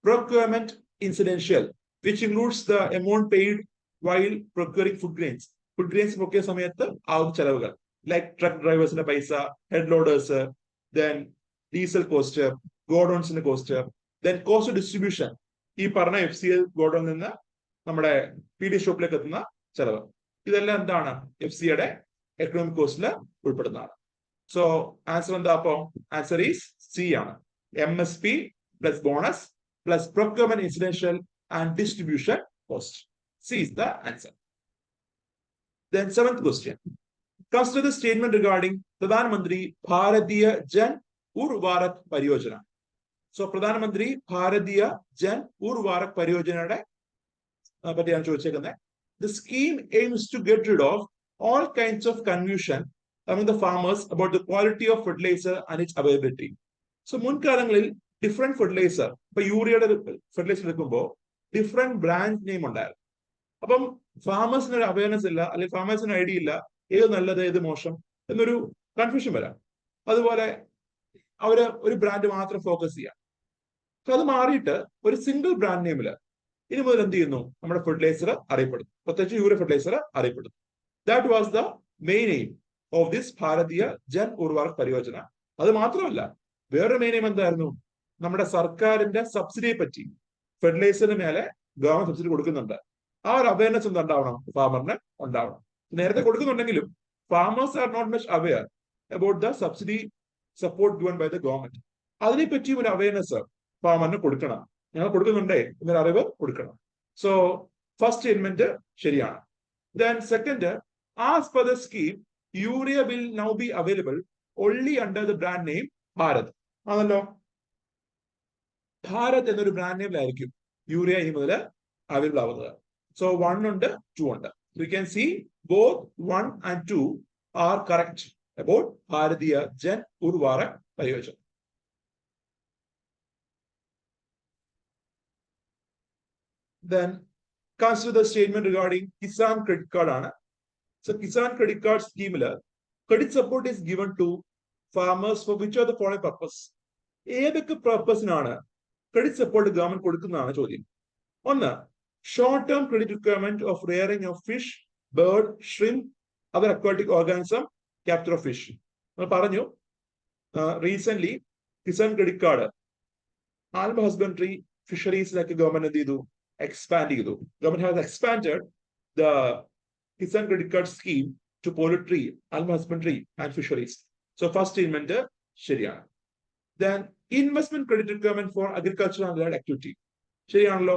procurement incidential, which includes the amount paid while procuring food grains. Food grains procure samayathu avunna chalavugal, like truck drivers inde paisa, head loaders, then diesel cost, godowns inde cost, then cost of distribution. ഈ പറഞ്ഞ FCL ഗോഡൌണിൽ നിന്ന് നമ്മുടെ PD ഷോപ്പിലേക്ക് എത്തുന്ന ചെലവ്. ഇതെല്ലാം എന്താണ് FCയുടെ എക്കണോമിക് കോസ്റ്റിൽ ഉൾപ്പെടുന്നതാണ്. സോ ആൻസർ എന്താ? അപ്പോ ആൻസർ ഈസ് സി ആണ്. MSP plus bonus plus procurement incidential and distribution cost. C is the answer. Then seventh question. Consider the statement regarding Pradhan Mantri Bharatiya Jan Urvarak Pariyojana. So Pradhan Mantri Bharatiya Jan Urvarak Pariyojana പറ്റിയാണ് ചോദിച്ചേക്കുന്നത്. The scheme aims to get rid of all kinds of confusion among the farmers about the quality of fertilizer and its availability. So മുൻകാലങ്ങളിൽ ഡിഫറെന്റ് ഫെർട്ടിലൈസർ, ഇപ്പൊ യൂറിയയുടെ ഫെർട്ടിലൈസർ എടുക്കുമ്പോൾ ഡിഫറെന്റ് ബ്രാൻഡ് നെയിം ഉണ്ടായിരുന്നു. അപ്പം ഫാമേഴ്സിന് ഒരു അവയർനെസ് ഇല്ല, അല്ലെങ്കിൽ ഫാമേഴ്സിന് ഐഡിയ ഇല്ല ഏത് നല്ലത് ഏത് മോശം എന്നൊരു കൺഫ്യൂഷൻ വരാം. അതുപോലെ അവര് ഒരു ബ്രാൻഡ് മാത്രം ഫോക്കസ് ചെയ്യാം. സോ അത് മാറിയിട്ട് ഒരു സിംഗിൾ ബ്രാൻഡ് നെയിമില് ഇനി മുതൽ എന്ത് ചെയ്യുന്നു? നമ്മുടെ ഫെർട്ടിലൈസർ അറിയപ്പെടും, പ്രത്യേകിച്ച് യൂറിയ ഫെർട്ടിലൈസർ അറിയപ്പെടും. That was the main aim of this Bharatiya Jan ഉർവാർക്ക് പരിയോജന. അത് മാത്രമല്ല, വേറൊരു മെയിൻ എയിം എന്തായിരുന്നു? നമ്മുടെ സർക്കാരിന്റെ സബ്സിഡിയെ പറ്റി, ഫെർട്ടിലൈസറിന് മേലെ ഗവൺമെന്റ് സബ്സിഡി കൊടുക്കുന്നുണ്ട്, ആ ഒരു അവയർനെസ് എന്തുണ്ടാവണം? ഫാമറിന് ഉണ്ടാവണം. നേരത്തെ കൊടുക്കുന്നുണ്ടെങ്കിലും farmers are not much aware about the subsidy support given by the government. അതിനെപ്പറ്റിയും ഒരു അവയർനെസ് ഫാമറിന് കൊടുക്കണം. ഞങ്ങൾ കൊടുക്കുന്നുണ്ടേ എന്നൊരു അറിവ് കൊടുക്കണം. സോ ഫസ്റ്റ് സ്റ്റേറ്റ്മെന്റ് ശരിയാണ്. Then second, as per the scheme urea will now be available only under the brand name Bharat. ആണല്ലോ, ഭാരത് എന്നൊരു ബ്രാൻഡ് നെയിമിലായിരിക്കും യൂറിയ ഇനി മുതൽ അവൈലബിൾ ആവുന്നത്. സോ 1 ഉണ്ട്, 2 ഉണ്ട്. U can C both 1 and 2 are correct about Bharatiya Jan ഉർവാരക് Pariyojana. Then consider the statement regarding Kisan credit card ആണ്. So Kisan credit card scheme credit support is given to farmers for which are the following purpose. ഏതൊക്കെ പർപ്പസിനാണ് ക്രെഡിറ്റ് സപ്പോർട്ട് ഗവൺമെന്റ് കൊടുക്കുന്നതാണ് ചോദ്യം. ഒന്ന്, short term credit requirement of rearing of fish, bird, shrimp, other aquatic organism, capture of fish. നമ്മൾ പറഞ്ഞു recent Kisan credit card animal husbandry ഫിഷറീസിലൊക്കെ ഗവൺമെന്റ് എന്ത് ചെയ്തു? എക്സ്പാൻഡ് ചെയ്തു. Government has expanded the Kisan credit card scheme to poultry, animal husbandry and fisheries. So first statement ശരിയാണ്. Then investment credit requirement for agricultural and related activity. ശരിയാണല്ലോ.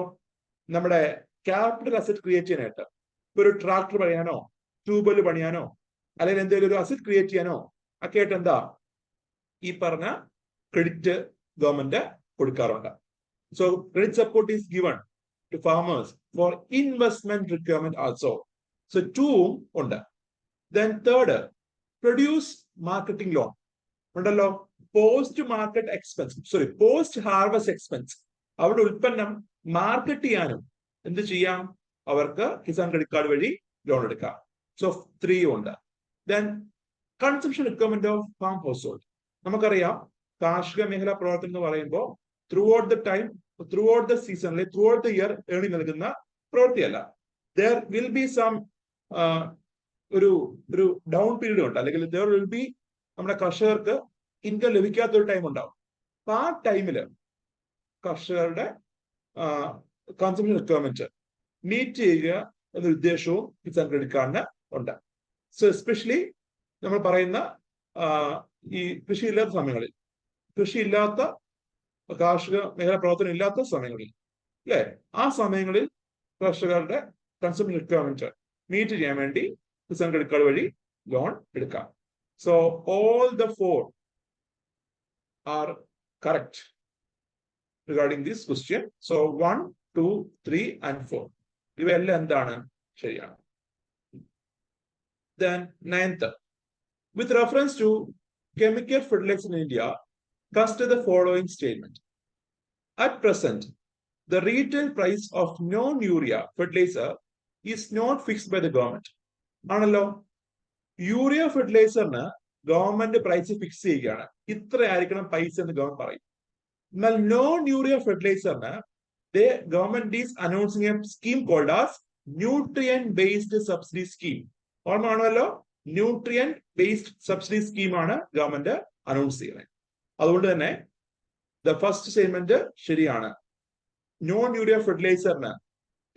നമ്മുടെ ക്യാപിറ്റൽ അസറ്റ് ക്രിയേറ്റ് ചെയ്യാനായിട്ട്, ഒരു ട്രാക്ടർ പണിയാനോ ട്യൂബൽ പണിയാനോ അല്ലെങ്കിൽ എന്തെങ്കിലും ഒരു അസറ്റ് ക്രിയേറ്റ് ചെയ്യാനോ ഒക്കെ ആയിട്ട് എന്താ ഈ പറഞ്ഞ ക്രെഡിറ്റ് ഗവൺമെന്റ് കൊടുക്കാറുണ്ട്. So credit support is given to farmers for investment requirement also. So 2 ഉണ്ട്. Then third, produce marketing loan ഉണ്ടല്ലോ. Post market expense, sorry post harvest expense, അവരുടെ ഉൽപ്പന്നം മാർക്കറ്റ് ചെയ്യാനും എന്ത് ചെയ്യാം? അവർക്ക് കിസാൻ ക്രെഡിറ്റ് കാർഡ് വഴി ലോൺ എടുക്കാം. സോ 3 ഉണ്ട്. Then consumption requirement of farm household. നമുക്കറിയാം കാർഷിക മേഖല പ്രവർത്തനം എന്ന് പറയുമ്പോൾ throughout the time, throughout the season, അല്ലെങ്കിൽ ത്രൂ ഔട്ട് ദ ഇയർ ഏണി നൽകുന്ന പ്രവൃത്തിയല്ല. ദർ വിൽ ബി സം ഒരു ഡൗൺ പീരീഡ് ഉണ്ട്, അല്ലെങ്കിൽ ദർ വിൽ ബി നമ്മുടെ കർഷകർക്ക് ഇൻകം ലഭിക്കാത്ത ഒരു ടൈം ഉണ്ടാവും. അപ്പൊ ആ ടൈമില് കർഷകരുടെ കൺസംഷൻ റിക്വയർമെന്റ് മീറ്റ് ചെയ്യുക എന്നൊരു ഉദ്ദേശവും കിസാൻ ക്രെഡിറ്റ് കാർഡിന് ഉണ്ട്. സോ എസ്പെഷ്യലി നമ്മൾ പറയുന്ന ഈ കൃഷിയില്ലാത്ത സമയങ്ങളിൽ, കൃഷിയില്ലാത്ത കാർഷിക മേഖല പ്രവർത്തനം ഇല്ലാത്ത സമയങ്ങളിൽ, അല്ലെ, ആ സമയങ്ങളിൽ കർഷകരുടെ കൺസംഷൻ റിക്വയർമെന്റ് മീറ്റ് ചെയ്യാൻ വേണ്ടി കിസാൻ ക്രെഡിറ്റ് കാർഡ് വഴി ലോൺ എടുക്കാം. So all the 4 are correct regarding this question. So 1, 2, 3 and 4 ഇവയെല്ലാം എന്താണ്? ശരിയാണ്. Then 9th, with reference to chemical fertilizer in India, consider the following statement. At present, the retail price of non-urea fertilizer is not fixed by the government. ആണല്ലോ, യൂറിയ ഫെർട്ടിലൈസറിന് ഗവൺമെന്റ് പ്രൈസ് ഫിക്സ് ചെയ്യുകയാണ്. ഇത്ര ആയിരിക്കണം പൈസ എന്ന് ഗവൺമെന്റ് പറയും. എന്നാൽ നോൺ യൂറിയ ഫെർട്ടിലൈസറിന് the government is announcing a scheme called as nutrient based subsidy scheme. ഓർമ്മയാണല്ലോ, ന്യൂട്രിയന്റ് ബേസ്ഡ് സബ്സിഡി സ്കീമാണ് ഗവൺമെന്റ് അനൗൺസ് ചെയ്യുന്നത്. അതുകൊണ്ട് തന്നെ ദ ഫസ്റ്റ് സ്റ്റേറ്റ്മെന്റ് ശരിയാണ്. നോൺ യൂറിയ ഫെർട്ടിലൈസറിന്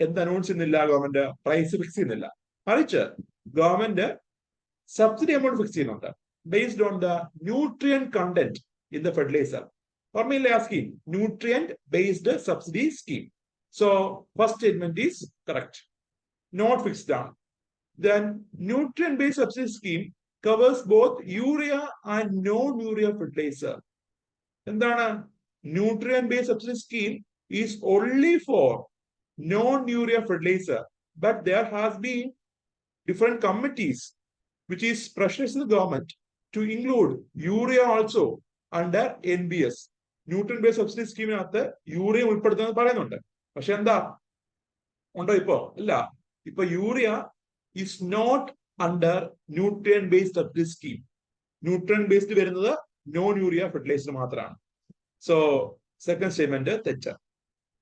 എന്ത് അനൗൺസ് ചെയ്യുന്നില്ല ഗവൺമെന്റ്? പ്രൈസ് ഫിക്സ് ചെയ്യുന്നില്ല. മറിച്ച് ഗവൺമെന്റ് സബ്സിഡി എമൗണ്ട് ഫിക്സ് ചെയ്യുന്നുണ്ട് based on the nutrient content in the fertiliser. ഓർമ്മയില്ലേ ആ scheme? Nutrient based subsidy scheme. So first statement is correct, not fixed ആണ്. Then nutrient based subsidy scheme covers both urea and non-urea fertilizer. എന്താണ്? Nutrient based subsidy scheme is only for non-urea fertilizer, but there has been different committees which is pressurizing the government to include urea also under NBS. Nutrient based subsidy scheme അകത്ത് യൂറിയ ഉൾപ്പെടുത്തുന്നത് പറയുന്നുണ്ട്. പക്ഷെ എന്താ ഉണ്ടോ? ഇല്ല. ഇപ്പൊ urea is not under nutrient based subsidy scheme. Nutrient based വരുന്നത് non urea fertilizer മാത്രമാണ്. So second statement തെറ്റ്.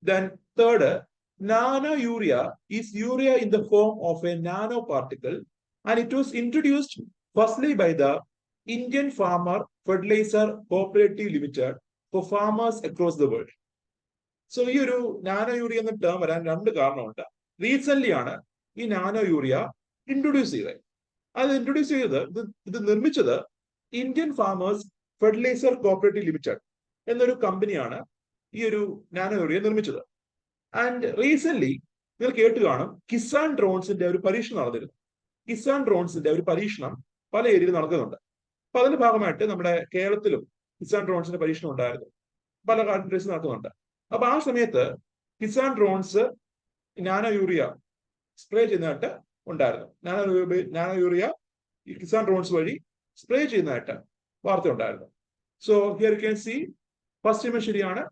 Then third, nano urea is urea in the form of a nano particle and it was introduced firstly by the Indian Farmer Fertilizer Cooperative Limited for farmers across the world. So ഈ ഒരു നാനോ യൂറിയ എന്ന ടേം വരാൻ രണ്ട് കാരണമുണ്ട്. റീസെന്റ് ആണ് ഈ നാനോ യൂറിയ ഇൻട്രൊഡ്യൂസ് ചെയ്തത്. അത് ഇൻട്രൊഡ്യൂസ് ചെയ്തത്, ഇത് നിർമ്മിച്ചത് Indian farmers fertiliser cooperative limited എന്നൊരു കമ്പനിയാണ് ഈ ഒരു നാനോ യൂറിയ നിർമ്മിച്ചത്. ആൻഡ് റീസെന്റ് നിങ്ങൾ കേട്ട് കാണും, കിസാൻ ഡ്രോൺസിന്റെ ഒരു പരീക്ഷണം നടന്നിരുന്നു. കിസാൻ ഡ്രോൺസിന്റെ ഒരു പരീക്ഷണം പല ഏരിയയിൽ നടക്കുന്നുണ്ട്. അപ്പൊ അതിന്റെ ഭാഗമായിട്ട് നമ്മുടെ കേരളത്തിലും കിസാൻ ഡ്രോൺസിന്റെ പരീക്ഷണം ഉണ്ടായിരുന്നു, പല കൺട്രീസ് നടക്കുന്നുണ്ട്. അപ്പൊ ആ സമയത്ത് Kisan drones nano urea spray ചെയ്യുന്നതായിട്ട് ഉണ്ടായിരുന്നു. നാനോ യൂറിയ ഈ കിസാൻ ഡ്രോൺസ് വഴി സ്പ്രേ ചെയ്യുന്നതായിട്ട് വാർത്ത ഉണ്ടായിരുന്നു. So here you can see first statement ശരിയാണ്,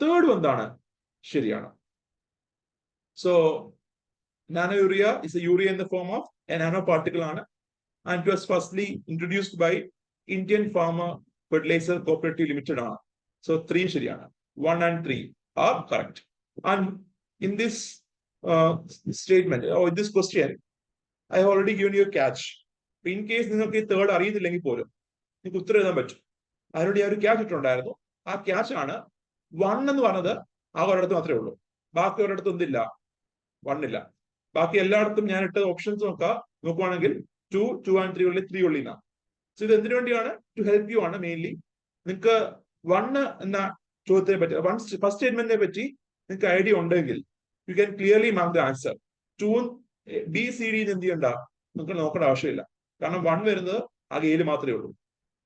തേർഡ് എന്താണ് ശരിയാണ്. So nano urea is a urea in the form of a nano particle ആണ്. And it was firstly introduced by Indian farmer fertiliser cooperative limited ആണ്. സോ 3 ശരിയാണ്. 1 and 3 are correct. And in this statement or in this question, I have already given you a catch. In case നിങ്ങൾക്ക് ഈ തേർഡ് അറിയുന്നില്ലെങ്കിൽ പോലും നിങ്ങൾക്ക് ഉത്തരം എഴുതാൻ പറ്റും. അതിനോട് ഞാൻ ഒരു ക്യാച്ച് ഇട്ടുണ്ടായിരുന്നു. ആ ക്യാച്ച് ആണ് 1 എന്ന് പറഞ്ഞത് ആ ഒരിടത്ത് മാത്രമേ ഉള്ളൂ. ബാക്കി ഒരിടത്തും എന്തില്ല? 1 ഇല്ല. ബാക്കി എല്ലായിടത്തും ഞാൻ ഇട്ട ഓപ്ഷൻസ് നോക്കുവാണെങ്കിൽ 2, 2 and 3 ഉള്ളിൽ 3 ഉള്ളിൽ നിന്നാണ്. സോ ഇത് എന്തിനു വേണ്ടിയാണ്? ടു ഹെൽപ്പ് യു ആണ് മെയിൻലി. നിങ്ങൾക്ക് 1 എന്ന ചോദ്യത്തെ പറ്റി, ഫസ്റ്റ് സ്റ്റേറ്റ്മെന്റിനെ പറ്റി നിങ്ങൾക്ക് ഐഡിയ ഉണ്ടെങ്കിൽ you can clearly mark the answer. 2 B C D എന്ത് ചെയ്യണ്ട, നിങ്ങൾക്ക് നോക്കേണ്ട ആവശ്യമില്ല. കാരണം 1 വരുന്നത് ആ എയിൽ മാത്രമേ ഉള്ളൂ.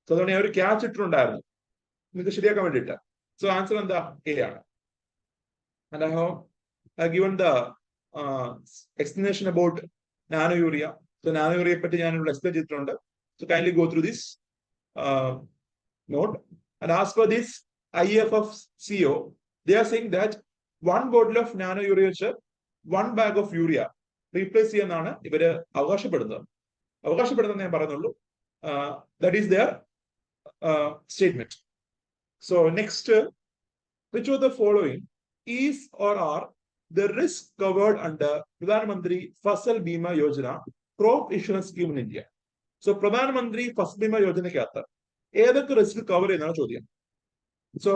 സോ അതുകൊണ്ട് ഞാൻ ഒരു ക്യാച്ച് ഇട്ടിട്ടുണ്ടായിരുന്നു നിങ്ങൾക്ക് ശരിയാക്കാൻ വേണ്ടിയിട്ട്. സോ ആൻസർ എന്താ? എ ആണ്. And I have given the explanation about nano urea. So nano urea പറ്റി ഞാൻ ഇവിടെ എക്സ്പ്ലെയിൻ ചെയ്തിട്ടുണ്ട്. So kindly go through this note. And as per this IFFCO, they are saying that 1 bottle of nano urea വെച്ച് 1 bag of urea റീപ്ലേസ് ചെയ്യാന്നാണ് ഇവര് അവകാശപ്പെടുന്നത് ഞാൻ പറയുന്നുള്ളൂ. That is their statement. So next, which of the following is or are the risk covered under Pradhan Mantri Fasal Bima Yojana crop insurance scheme in India? So Pradhan Mantri Fasal Bima യോജനയ്ക്കകത്ത് ഏതൊക്കെ റിസ്ക് കവർ ചെയ്യുന്നതാണ് ചോദ്യം. സോ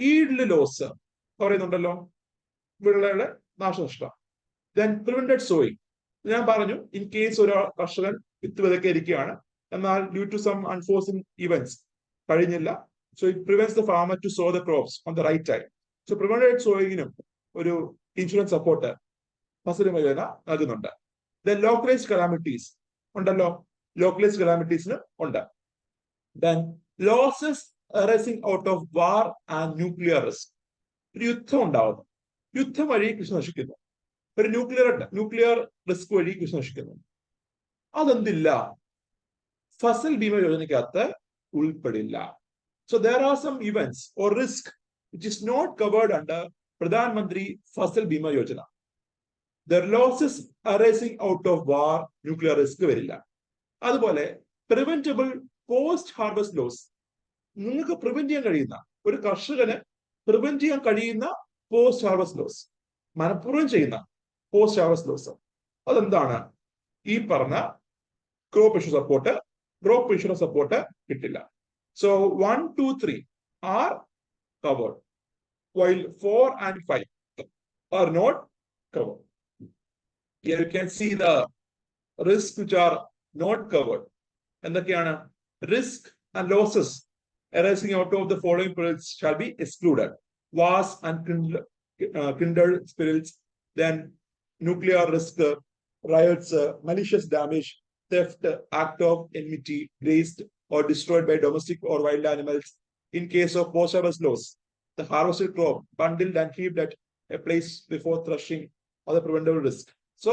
ഈൽഡ് ലോസ് പറയുന്നുണ്ടല്ലോ, വിളകളുടെ നാശനഷ്ടം. ദെൻ പ്രിവെന്റഡ് സോയിങ്, ഞാൻ പറഞ്ഞു ഇൻ കേസ് ഒരു കർഷകൻ വിത്ത് വിതക്കെ ഇരിക്കുകയാണ്, എന്നാൽ due to some unforeseen events കഴിഞ്ഞില്ല. So it prevents the farmer to sow the crops on the right time. So prevented സോയിങ്ങിനും ഒരു ഇൻഷുറൻസ് സപ്പോർട്ട് ഫസൽ ബീമ യോജന നൽകുന്നുണ്ട്. ദെൻ ലോക്കലൈസ്ഡ് കലാമിറ്റീസ് ഉണ്ടല്ലോ, ലോക്കലൈസ്ഡ് കലാമിറ്റീസിന് ഉണ്ട്. Then losses arising out of war and nuclear risk. ഒരു യുദ്ധം ഉണ്ടാവുന്നു, യുദ്ധം വഴി കൃഷി നശിക്കുന്നു, ഒരു ന്യൂക്ലിയർ റിസ്ക് വഴി കൃഷി നശിക്കുന്നു. അതെന്തില്ല? Fasal Bima യോജനയ്ക്കകത്ത് ഉൾപ്പെടില്ല. So there are some events or risk which is not covered under Pradhan Mantri Fasal Bima Yojana. The losses arising out of war, nuclear risk വരില്ല. അതുപോലെ preventable പോസ്റ്റ് ഹാർവസ്റ്റ് ലോസ്, നിങ്ങൾക്ക് പ്രിവെന്റ് ചെയ്യാൻ കഴിയുന്ന, ഒരു കർഷകന് പ്രിവെന്റ് ചെയ്യാൻ കഴിയുന്ന പോസ്റ്റ് ഹാർവസ്റ്റ് ലോസ്, മനഃപൂർവ്വം ചെയ്യുന്ന പോസ്റ്റ് ഹാർവസ്റ്റ് ലോസ്, അതെന്താണ്? ഈ പറഞ്ഞ crop insurance support, crop insurance support കിട്ടില്ല. So 1, 2, 3 are covered, while 4 and 5 are not covered. Here you can see the risks which are not covered. എന്തൊക്കെയാണ്? Risk and losses arising out of the following perils shall be excluded: wars and kindred spirits, then nuclear risk, riots, malicious damage, theft, act of enmity raised or destroyed by domestic or wild animals. In case of post-harvest loss, the harvested crop bundled and heaped at a place before threshing, or the preventable risk. So,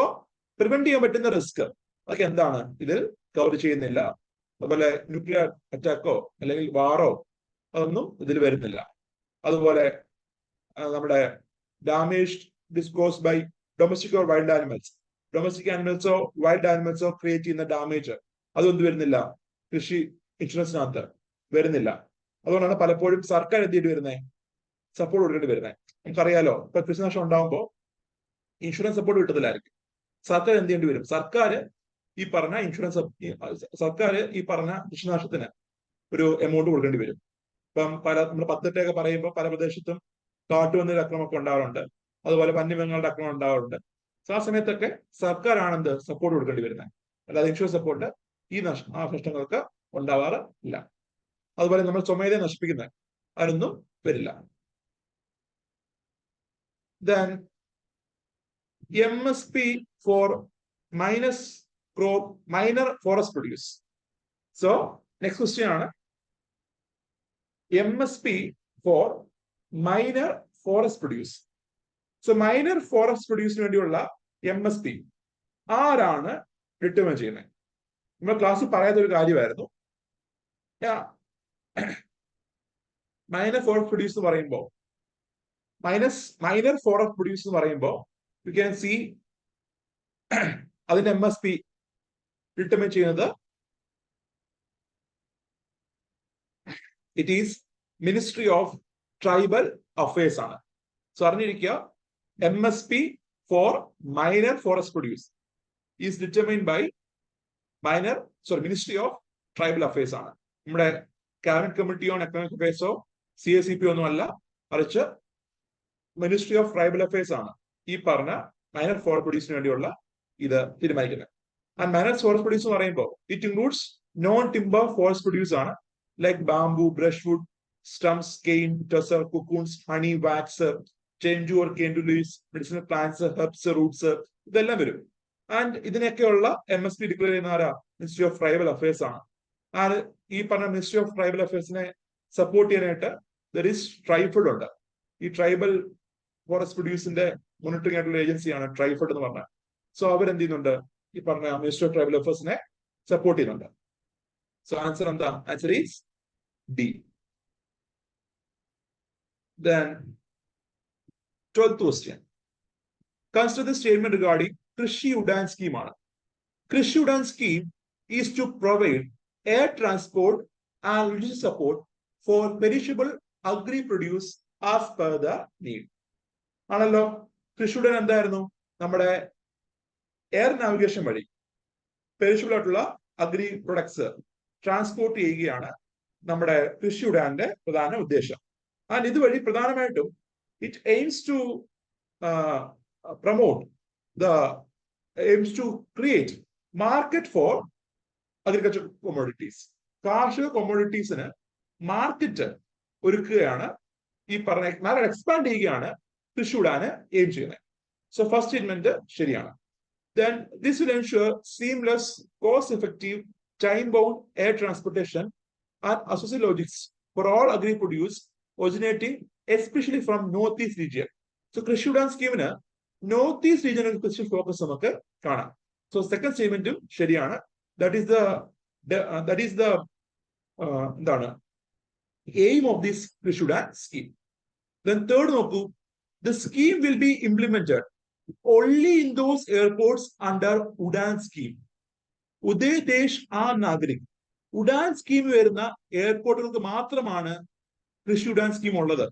prevent ചെയ്യാൻ പറ്റുന്ന റിസ്ക് അതൊക്കെ എന്താണ്? ഇതിൽ കവർ ചെയ്യുന്നില്ല. അതുപോലെ ന്യൂക്ലിയർ അറ്റാക്കോ അല്ലെങ്കിൽ വാറോ അതൊന്നും ഇതിൽ വരുന്നില്ല. അതുപോലെ നമ്മുടെ damage discos by domestic or wild animals, domestic ആനിമൽസോ വൈൽഡ് ആനിമൽസോ ക്രിയേറ്റ് ചെയ്യുന്ന ഡാമേജ് അതൊന്നും വരുന്നില്ല, കൃഷി ഇൻഷുറൻസിനകത്ത് വരുന്നില്ല. അതുകൊണ്ടാണ് പലപ്പോഴും സർക്കാർ എന്ത് ചെയ്യേണ്ടി വരുന്നത്? സപ്പോർട്ട് കൊടുക്കേണ്ടി വരുന്നത്. നമുക്കറിയാലോ, ഇപ്പൊ കൃഷിനാശം ഉണ്ടാകുമ്പോൾ ഇൻഷുറൻസ് സപ്പോർട്ട് കിട്ടത്തില്ലായിരിക്കും. സർക്കാർ എന്ത് ചെയ്യേണ്ടി വരും? സർക്കാർ ഈ പറഞ്ഞ ഇൻഷുറൻസ്, സർക്കാർ ഈ പറഞ്ഞ കൃഷിനാശത്തിന് ഒരു എമൗണ്ട് കൊടുക്കേണ്ടി വരും. ഇപ്പം നമ്മുടെ പത്തട്ടയൊക്കെ പറയുമ്പോൾ പല പ്രദേശത്തും കാട്ടുപന്നിയുടെ ആക്രമണമൊക്കെ ഉണ്ടാവാറുണ്ട്, അതുപോലെ വന്യമൃഗങ്ങളുടെ ആക്രമണം ഉണ്ടാവാറുണ്ട്. ആ സമയത്തൊക്കെ സർക്കാരാണെന്ത് സപ്പോർട്ട് കൊടുക്കേണ്ടി വരുന്നത്, അല്ലാതെ ഇൻഷുറൻസ് സപ്പോർട്ട് ഈ നഷ്ടങ്ങൾക്ക് ഉണ്ടാവാറ് ഇല്ല. അതുപോലെ നമ്മൾ സ്വമേധയെ നശിപ്പിക്കുന്നത് അതിനൊന്നും വരില്ല. Then MSP for minor forest produce. So next question ആണ് MSP for minor forest produce. So minor forest produce വേണ്ടിയുള്ള MSP ആരാണ് ഡിറ്റർമൈൻ ചെയ്യുന്നത്? നമ്മൾ ക്ലാസ്സിൽ പറയാത്ത ഒരു കാര്യമായിരുന്നു. മൈനർ ഫോറസ്റ്റ് പ്രൊഡ്യൂസ് എന്ന് പറയുമ്പോൾ മൈനർ ഫോറസ്റ്റ് പ്രൊഡ്യൂസ് എന്ന് പറയുമ്പോൾ യു ക്യാൻ സി അതിന്റെ MSP ഡിറ്റർമൈൻ ചെയ്യുന്നത് it is ministry of tribal affairs ആണ്. സോ അറിഞ്ഞിരിക്കുക, MSP for minor forest produce is determined by ministry of tribal affairs ആണ്. നമ്മുടെ ക്യാബിനറ്റ് കമ്മിറ്റി ഓൺ എക്കണോമിക് അഫയേഴ്സോ CACP ഒന്നും അല്ല, മറിച്ച് മിനിസ്ട്രി ഓഫ് ട്രൈബൽ അഫയേഴ്സ് ആണ് ഈ പറഞ്ഞ മൈനർ ഫോറസ്റ്റ് പ്രൊഡ്യൂസിന് വേണ്ടിയുള്ള ഇത് തീരുമാനിക്കുന്നത്. ആൻഡ് മൈനർ ഫോറസ്റ്റ് പ്രൊഡ്യൂസ് എന്ന് പറയുമ്പോൾ it includes non timber forest produce ആണ്, like bamboo, brushwood, stems, cane, tasar, cocoons, honey, wax, ചെഞ്ചു or kendu leaves, medicinal plants, herbs, roots, ഇതെല്ലാം വരും. ആൻഡ് ഇതിനൊക്കെയുള്ള MSP ഡിക്ലെയർ ചെയ്യുന്ന ആരാ? മിനിസ്ട്രി ഓഫ് ട്രൈബൽ അഫയേഴ്സ് ആണ്. ആൻഡ് ഈ പറഞ്ഞ മിനിസ്ട്രി ഓഫ് ട്രൈബൽ അഫയേഴ്സിനെ സപ്പോർട്ട് ചെയ്യാനായിട്ട് ദർ ഈസ് ട്രൈഫഡ് ഉണ്ട്. ഈ ട്രൈബൽ ഫോറസ്റ്റ് പ്രൊഡ്യൂസിന്റെ മോണിറ്ററിംഗ് ആയിട്ടുള്ള ഏജൻസിയാണ് ട്രൈഫഡ് എന്ന് പറഞ്ഞാൽ. സോ അവരെന്ത് ചെയ്യുന്നുണ്ട്? ഈ പറഞ്ഞ മിനിസ്ട്രി ഓഫ് ട്രൈബൽ അഫയേഴ്സിനെ സപ്പോർട്ട് ചെയ്യുന്നുണ്ട്. സോ ആൻസർ എന്താ? Answer is D. Then 12th question. Consider the statement regarding Krishi Udan scheme ആണ്. Krishi Udan scheme is to provide air transport and logistic support for perishable agri produce as per the need. ആണല്ലോ. കൃഷി ഉഡാൻ എന്തായിരുന്നു? നമ്മുടെ എയർ നാവിഗേഷൻ വഴി പെരിഷബിൾ ആയിട്ടുള്ള അഗ്രി പ്രൊഡക്ട്സ് ട്രാൻസ്പോർട്ട് ചെയ്യുകയാണ് നമ്മുടെ കൃഷി ഉഡാന്റെ പ്രധാന ഉദ്ദേശം. ആൻഡ് ഇതുവഴി പ്രധാനമായിട്ടും it aims to promote aims to create market for agriculture commodities. കാർഷിക കൊമോഡിറ്റീസിന് മാർക്കറ്റ് ഒരുക്കുകയാണ്, ഈ പറഞ്ഞ എക്സ്പാൻഡ് ചെയ്യുകയാണ് കൃഷി ഉഡാന് എയിം ചെയ്യുന്നത്. സോ ഫസ്റ്റ് സ്റ്റേറ്റ്മെന്റ് ശരിയാണ്. Then this will ensure seamless, cost-effective, time-bound air transportation and associated logistics for all agri produce originating especially from northeast region. So കൃഷി ഉഡാൻ സ്കീമിന് നോർത്ത് ഈസ്റ്റ് റീജിയനിൽ സ്പെഷ്യൽ ഫോക്കസ് നമുക്ക് കാണാം. സോ സെക്കൻഡ് സ്റ്റേറ്റ്മെന്റും ശരിയാണ്. ദാറ്റ് ഈസ് ദ എന്താണ് aim of this Krishi Udan scheme. Then third നോക്കൂ, the scheme will be implemented only in those airports under Udan scheme. ഉദയ ദേശ് ആ നാഗരിക് ഉഡാൻ സ്കീം വരുന്ന എയർപോർട്ടുകൾക്ക് മാത്രമാണ് കൃഷി ഉഡാൻ സ്കീം ഉള്ളത്.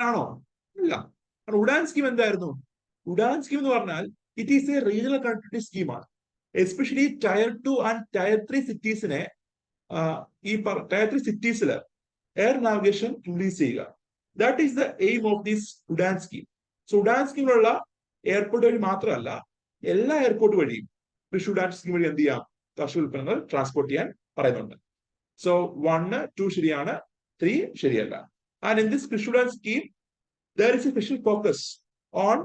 ആണോ? ഇല്ല. ഉഡാൻ സ്കീം എന്തായിരുന്നു? ഉഡാൻ സ്കീം എന്ന് പറഞ്ഞാൽ it is a regional connectivity സ്കീമാണ്. എസ്പെഷ്യലി ടയർ 2 ആൻഡ് ടയർ 3 സിറ്റീസിനെ ഈ ടയർ 3 സിറ്റീസിൽ എയർ നാവിഗേഷൻ ഇൻക്രീസ് ചെയ്യുക. That is the aim of this UDAN scheme. So UDAN സ്കീമിലുള്ള എയർപോർട്ട് വഴി മാത്രമല്ല, എല്ലാ എയർപോർട്ട് വഴിയും കൃഷി ഉഡാൻ സ്കീം വഴി എന്ത് ചെയ്യാം? കാർഷിക ഉൽപ്പന്നങ്ങൾ ട്രാൻസ്പോർട്ട് ചെയ്യാൻ പറയുന്നുണ്ട്. സോ 1, 2 ശരിയാണ്, 3 ശരിയല്ല. And in this Krishi Udan scheme there is a special focus on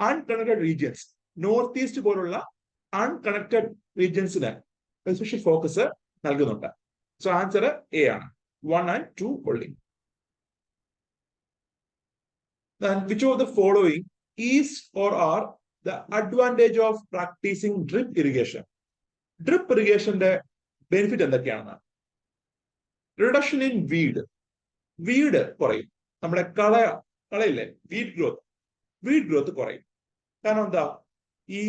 unconnected regions. North east പോലുള്ള അൺകണക്റ്റഡ് റീജിയൻസിന് സ്പെഷ്യൽ ഫോക്കസ് നൽകുന്നുണ്ട്. സോ ആൻസർ എ ആണ്, 1 and 2 only. Then which of the following is or are the advantage of practicing drip irrigation? Drip irrigationന്റെ ബെനിഫിറ്റ് എന്തൊക്കെയാണ്? റിഡക്ഷൻ ഇൻ വീഡ് കുറയും. നമ്മുടെ കളയില്ലേ, വീഡ് ഗ്രോത്ത് കുറയും. കാരണം എന്താ? ഈ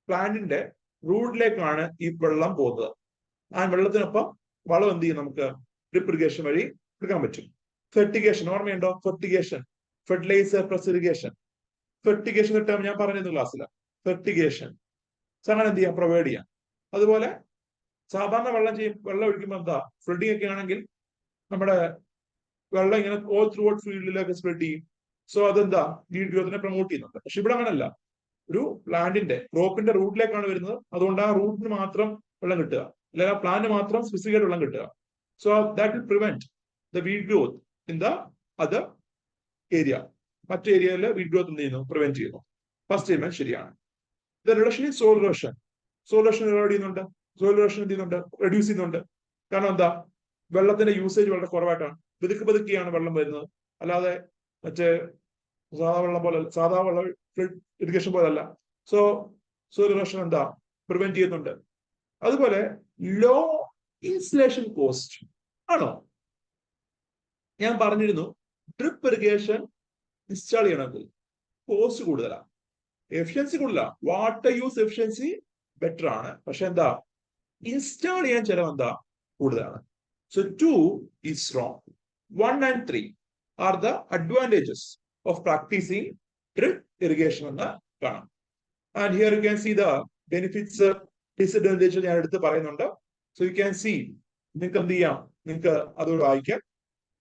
പ്ലാന്റിന്റെ റൂട്ടിലേക്കാണ് ഈ വെള്ളം പോകുന്നത്. ആ വെള്ളത്തിനൊപ്പം വളം എന്ത് ചെയ്യും? നമുക്ക് ഡ്രിപ്പ് ഇറിഗേഷൻ വഴി എടുക്കാൻ പറ്റും. ഫെർട്ടിഗേഷൻ ഓർമ്മയുണ്ടോ? Fertiliser plus irrigation. ഫെർട്ടിഗേഷൻ കിട്ടാൻ ഞാൻ പറഞ്ഞിരുന്നു ക്ലാസ്സിൽ. ഫെർട്ടിഗേഷൻ അങ്ങനെ എന്ത് ചെയ്യാം? പ്രൊവൈഡ് ചെയ്യാം. അതുപോലെ സാധാരണ വെള്ളം ഒഴിക്കുമ്പോൾ എന്താ, ഫ്ലഡിങ് ഒക്കെ ആണെങ്കിൽ നമ്മുടെ വെള്ളം ഇങ്ങനെ ഓൾ ത്രൂ ഔട്ട് ഫീൽഡിലൊക്കെ സ്പ്രെഡ് ചെയ്യും. സോ അതെന്താ, വീഡ് ഗ്രോത്തിനെ പ്രൊമോട്ട് ചെയ്യുന്നുണ്ട്. പക്ഷെ ഇവിടെ അങ്ങനല്ല. ഒരു പ്ലാന്റിന്റെ ക്രോപ്പിന്റെ റൂട്ടിലേക്കാണ് വരുന്നത്. അതുകൊണ്ട് ആ റൂട്ടിന് മാത്രം വെള്ളം കിട്ടുക, അല്ലെങ്കിൽ ആ പ്ലാന്റ് മാത്രം സ്പെസിഫിക് ആയിട്ട് വെള്ളം കിട്ടുക. So that will prevent the weed growth in the other area. മറ്റു ഏരിയയിൽ വീഡ് ഗ്രോത്ത് എന്ത് ചെയ്യുന്നു? പ്രിവെന്റ് ചെയ്യുന്നു. ഫസ്റ്റ് സ്റ്റേറ്റ്മെന്റ് ശരിയാണ്. The reduction in soil erosion. Soil erosion എന്ത് ചെയ്യുന്നുണ്ട്? റെഡ്യൂസ് ചെയ്യുന്നുണ്ട്. കാരണം എന്താ? വെള്ളത്തിന്റെ യൂസേജ് വളരെ കുറവായിട്ടാണ്. പതുക്കെയാണ് വെള്ളം വരുന്നത്. അല്ലാതെ മറ്റേ സാധാ വെള്ളം ഇറിഗേഷൻ പോലല്ല. സോ സോയിൽ ഇറോഷൻ എന്താ? പ്രിവെന്റ് ചെയ്യുന്നുണ്ട്. അതുപോലെ ലോ ഇൻസ്റ്റലേഷൻ കോസ്റ്റ് ആണോ? ഞാൻ പറഞ്ഞിരുന്നു ഡ്രിപ്പ് ഇറിഗേഷൻ ഇൻസ്റ്റാൾ ചെയ്യണമെങ്കിൽ കോസ്റ്റ് കൂടുതലാണ്, എഫിഷ്യൻസി കൂടുതലാണ്. വാട്ടർ യൂസ് എഫിഷ്യൻസി ബെറ്റർ ആണ്. പക്ഷെ എന്താ, ഇൻസ്റ്റാൾ ചെയ്യാൻ ചെലവ് എന്താ? കൂടുതലാണ്. So 2 is wrong. 1 and 3 are the advantages of practicing drip irrigation എന്ന് കാണാം. And here you can see the benefits, disadvantages ഞാൻ എടുത്ത് പറയുന്നുണ്ട്. So you can see, നിങ്ങൾക്ക് എന്ത് ചെയ്യാം? നിങ്ങൾക്ക് അതോട് വായിക്കാം.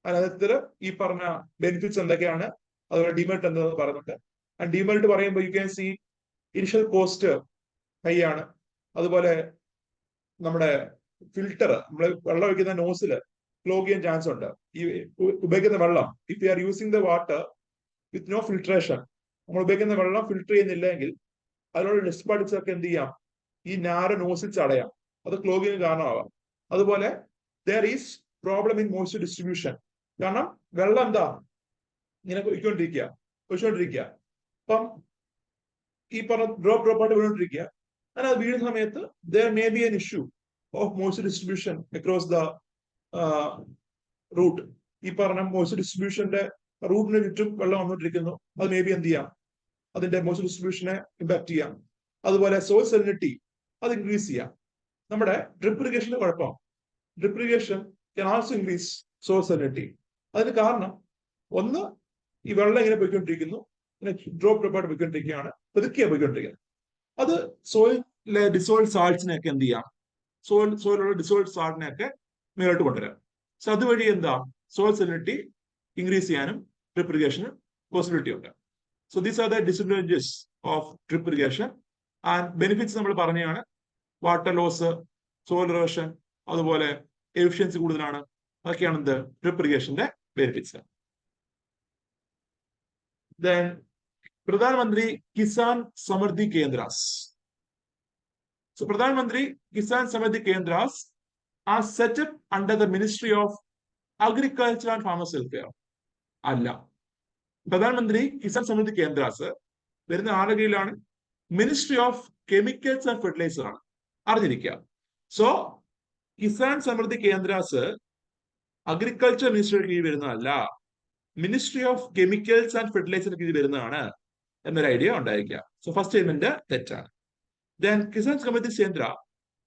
അതിനകത്ത് ഈ പറഞ്ഞ ബെനിഫിറ്റ്സ് എന്തൊക്കെയാണ്, അതുപോലെ ഡിമെറിറ്റ് എന്താണെന്ന് പറയുന്നുണ്ട്. ആൻഡ് ഡിമെറിറ്റ് പറയുമ്പോൾ you can C initial cost high ആണ്. അതുപോലെ നമ്മുടെ ഫിൽട്ടർ, നമ്മൾ വെള്ളം ഒഴിക്കുന്ന നോസില് ക്ലോഗ് ചെയ്യാൻ ചാൻസ് ഉണ്ട്. ഈ ഉപയോഗിക്കുന്ന വെള്ളം, if you are using the water with no filtration, നമ്മൾ ഉപയോഗിക്കുന്ന വെള്ളം ഫിൽട്ടർ ചെയ്യുന്നില്ലെങ്കിൽ അതിലുള്ള ഡസ്റ്റ് പാർട്ടിക്സ് ഒക്കെ എന്ത് ചെയ്യാം? ഈ നാരോ നോസിൽസ് അടയാം. അത് ക്ലോഗിന് കാരണമാവാം. അതുപോലെ there is problem in moisture distribution. കാരണം വെള്ളം എന്താ ഇങ്ങനെ ഒഴിച്ചുകൊണ്ടിരിക്കുക. അപ്പം ഈ പറഞ്ഞ ഡ്രോപ്പ് ആയിട്ട് വീണോണ്ടിരിക്കുക. അങ്ങനെ അത് വീഴുന്ന സമയത്ത് there may be an issue of moisture distribution across the route. ഈ പറഞ്ഞ മോയ്സ്ചർ ഡിസ്ട്രിബ്യൂഷന്റെ റൂട്ടിന് ചുറ്റും വെള്ളം വന്നുകൊണ്ടിരിക്കുന്നു. അത് മേ ബി എന്ത് ചെയ്യാം? അതിന്റെ മോയ്സ്ചർ ഡിസ്ട്രിബ്യൂഷനെ ഇമ്പാക്ട് ചെയ്യാം. അതുപോലെ സോയിൽ സെലിനിറ്റി അത് ഇൻക്രീസ് ചെയ്യാം. നമ്മുടെ ഡ്രിപ്പ് ഇറിഗേഷന്റെ കുഴപ്പം, drip irrigation can also increase soil salinity. അതിന് കാരണം ഒന്ന്, ഈ വെള്ളം ഇങ്ങനെ പോയിക്കൊണ്ടിരിക്കുന്നു, ഡ്രോപ്പ് ആയിട്ട് പോയിക്കൊണ്ടിരിക്കുകയാണ്, പതുക്കെയാണ് പോയിക്കൊണ്ടിരിക്കുന്നത്. അത് സോയിലെ ഡിസോൾഡ് സാൾട്സിനെയൊക്കെ എന്ത് ചെയ്യാം? സോയിലുള്ള ഡിസോൾഡ് സാൾട്ടിനെയൊക്കെ മേലോട്ട് കൊണ്ടുവരാം. സോ അതുവഴി എന്താ, സോയിൽ സെലിനിറ്റി ഇൻക്രീസ് ചെയ്യാനും ഡ്രിപ്പ് ഇറിഗേഷന് പോസിബിലിറ്റി ഉണ്ട്. So these are the disadvantages of drip irrigation. And benefits നമ്മൾ പറഞ്ഞാണ്. വാട്ടർ ലോസ്, സോയിൽ ഇറോഷൻ, അതുപോലെ എഫിഷ്യൻസി കൂടുതലാണ്. അതൊക്കെയാണ് എന്ത്? ഡ്രിപ്പ് ഇറിഗേഷന്റെ benefits. Then Pradhan Mantri Kisan Samriddhi Kendras. So Pradhan Mantri Kisan Samriddhi Kendras are set up under the Ministry of Agriculture and Farmers Welfare. അല്ല, പ്രധാൻ മന്ത്രി കിസാൻ സമൃദ്ധി കേന്ദ്രാസ് വരുന്ന ആരുടെ കീഴിലാണ്? Ministry of chemicals and fertiliser ആണ്. അറിഞ്ഞിരിക്കുക. സോ കിസാൻ സമൃദ്ധി കേന്ദ്രാസ് അഗ്രികൾച്ചർ മിനിസ്ട്രിയുടെ കീഴിൽ വരുന്നതല്ല, മിനിസ്ട്രി ഓഫ് കെമിക്കൽസ് ആൻഡ് ഫെർട്ടിലൈസറിന് കീഴിൽ വരുന്നതാണ് എന്നൊരു ഐഡിയ ഉണ്ടായിരിക്കുക. സോ ഫസ്റ്റ് സ്റ്റേറ്റ്മെന്റ് തെറ്റാണ്. Then Kisan Samriddhi Kendra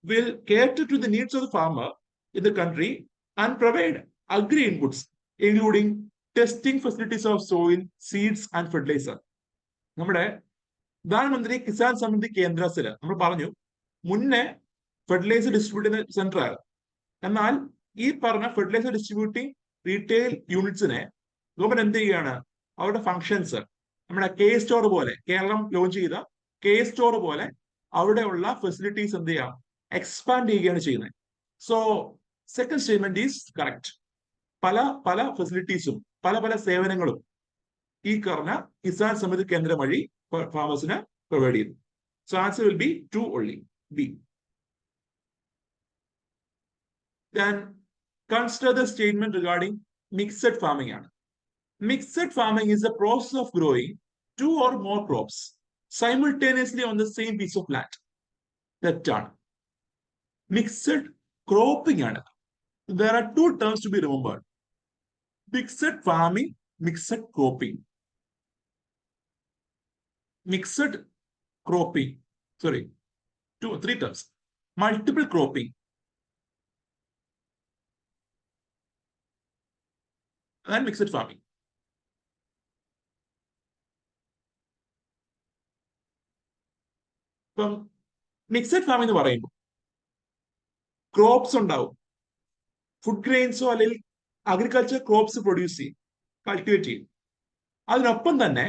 will cater to the needs of the farmer in the country and provide agri inputs including testing facilities of soil, seeds and fertiliser. നമ്മുടെ പ്രധാനമന്ത്രി കിസാൻ സമൃദ്ധി കേന്ദ്രസിൽ നമ്മൾ പറഞ്ഞു മുന്നേ ഫെർട്ടിലൈസർ ഡിസ്ട്രിബ്യൂട്ട് ചെയ്യുന്ന സെന്റർ ആയിരുന്നു. എന്നാൽ ഈ പറഞ്ഞ ഫെർട്ടിലൈസർ ഡിസ്ട്രിബ്യൂട്ടിംഗ് റീറ്റെയിൽ യൂണിറ്റ്സിനെ ഗവൺമെന്റ് എന്ത് ചെയ്യുകയാണ്, അവരുടെ ഫങ്ഷൻസ് നമ്മുടെ കെ സ്റ്റോർ പോലെ, കേരളം ലോഞ്ച് ചെയ്ത കെ സ്റ്റോർ പോലെ അവിടെയുള്ള ഫെസിലിറ്റീസ് എന്ത് ചെയ്യാം, എക്സ്പാൻഡ് ചെയ്യുകയാണ് ചെയ്യുന്നത്. So second statement is correct. പല പല ഫെസിലിറ്റീസും പല പല സേവനങ്ങളും ഈ പറഞ്ഞ കിസാൻ സമൃദ്ധി കേന്ദ്രം വഴി ഫാമേഴ്സിന് പ്രൊവൈഡ് ചെയ്യുന്നു. So answer will be 2 only, B. Then consider the statement regarding mixed farming ആണ്. Mixed farming is the process of growing 2 or more crops simultaneously on the same piece of land. തെറ്റാണ്. Mixed cropping ആണ്. There are 2 terms to be remembered. Mixed farming, mixed cropping. Mixed cropping, sorry, 3 terms. Multiple cropping and mixed farming. ഇപ്പം മിക്സഡ് ഫാമിംഗ് എന്ന് പറയുമ്പോൾ ക്രോപ്സ് ഉണ്ടാവും, ഫുഡ് ഗ്രെയിൻസോ അല്ലെങ്കിൽ അഗ്രികൾച്ചർ ക്രോപ്സ് പ്രൊഡ്യൂസ് ചെയ്യും, കൾട്ടിവേറ്റ് ചെയ്യും. അതിനൊപ്പം തന്നെ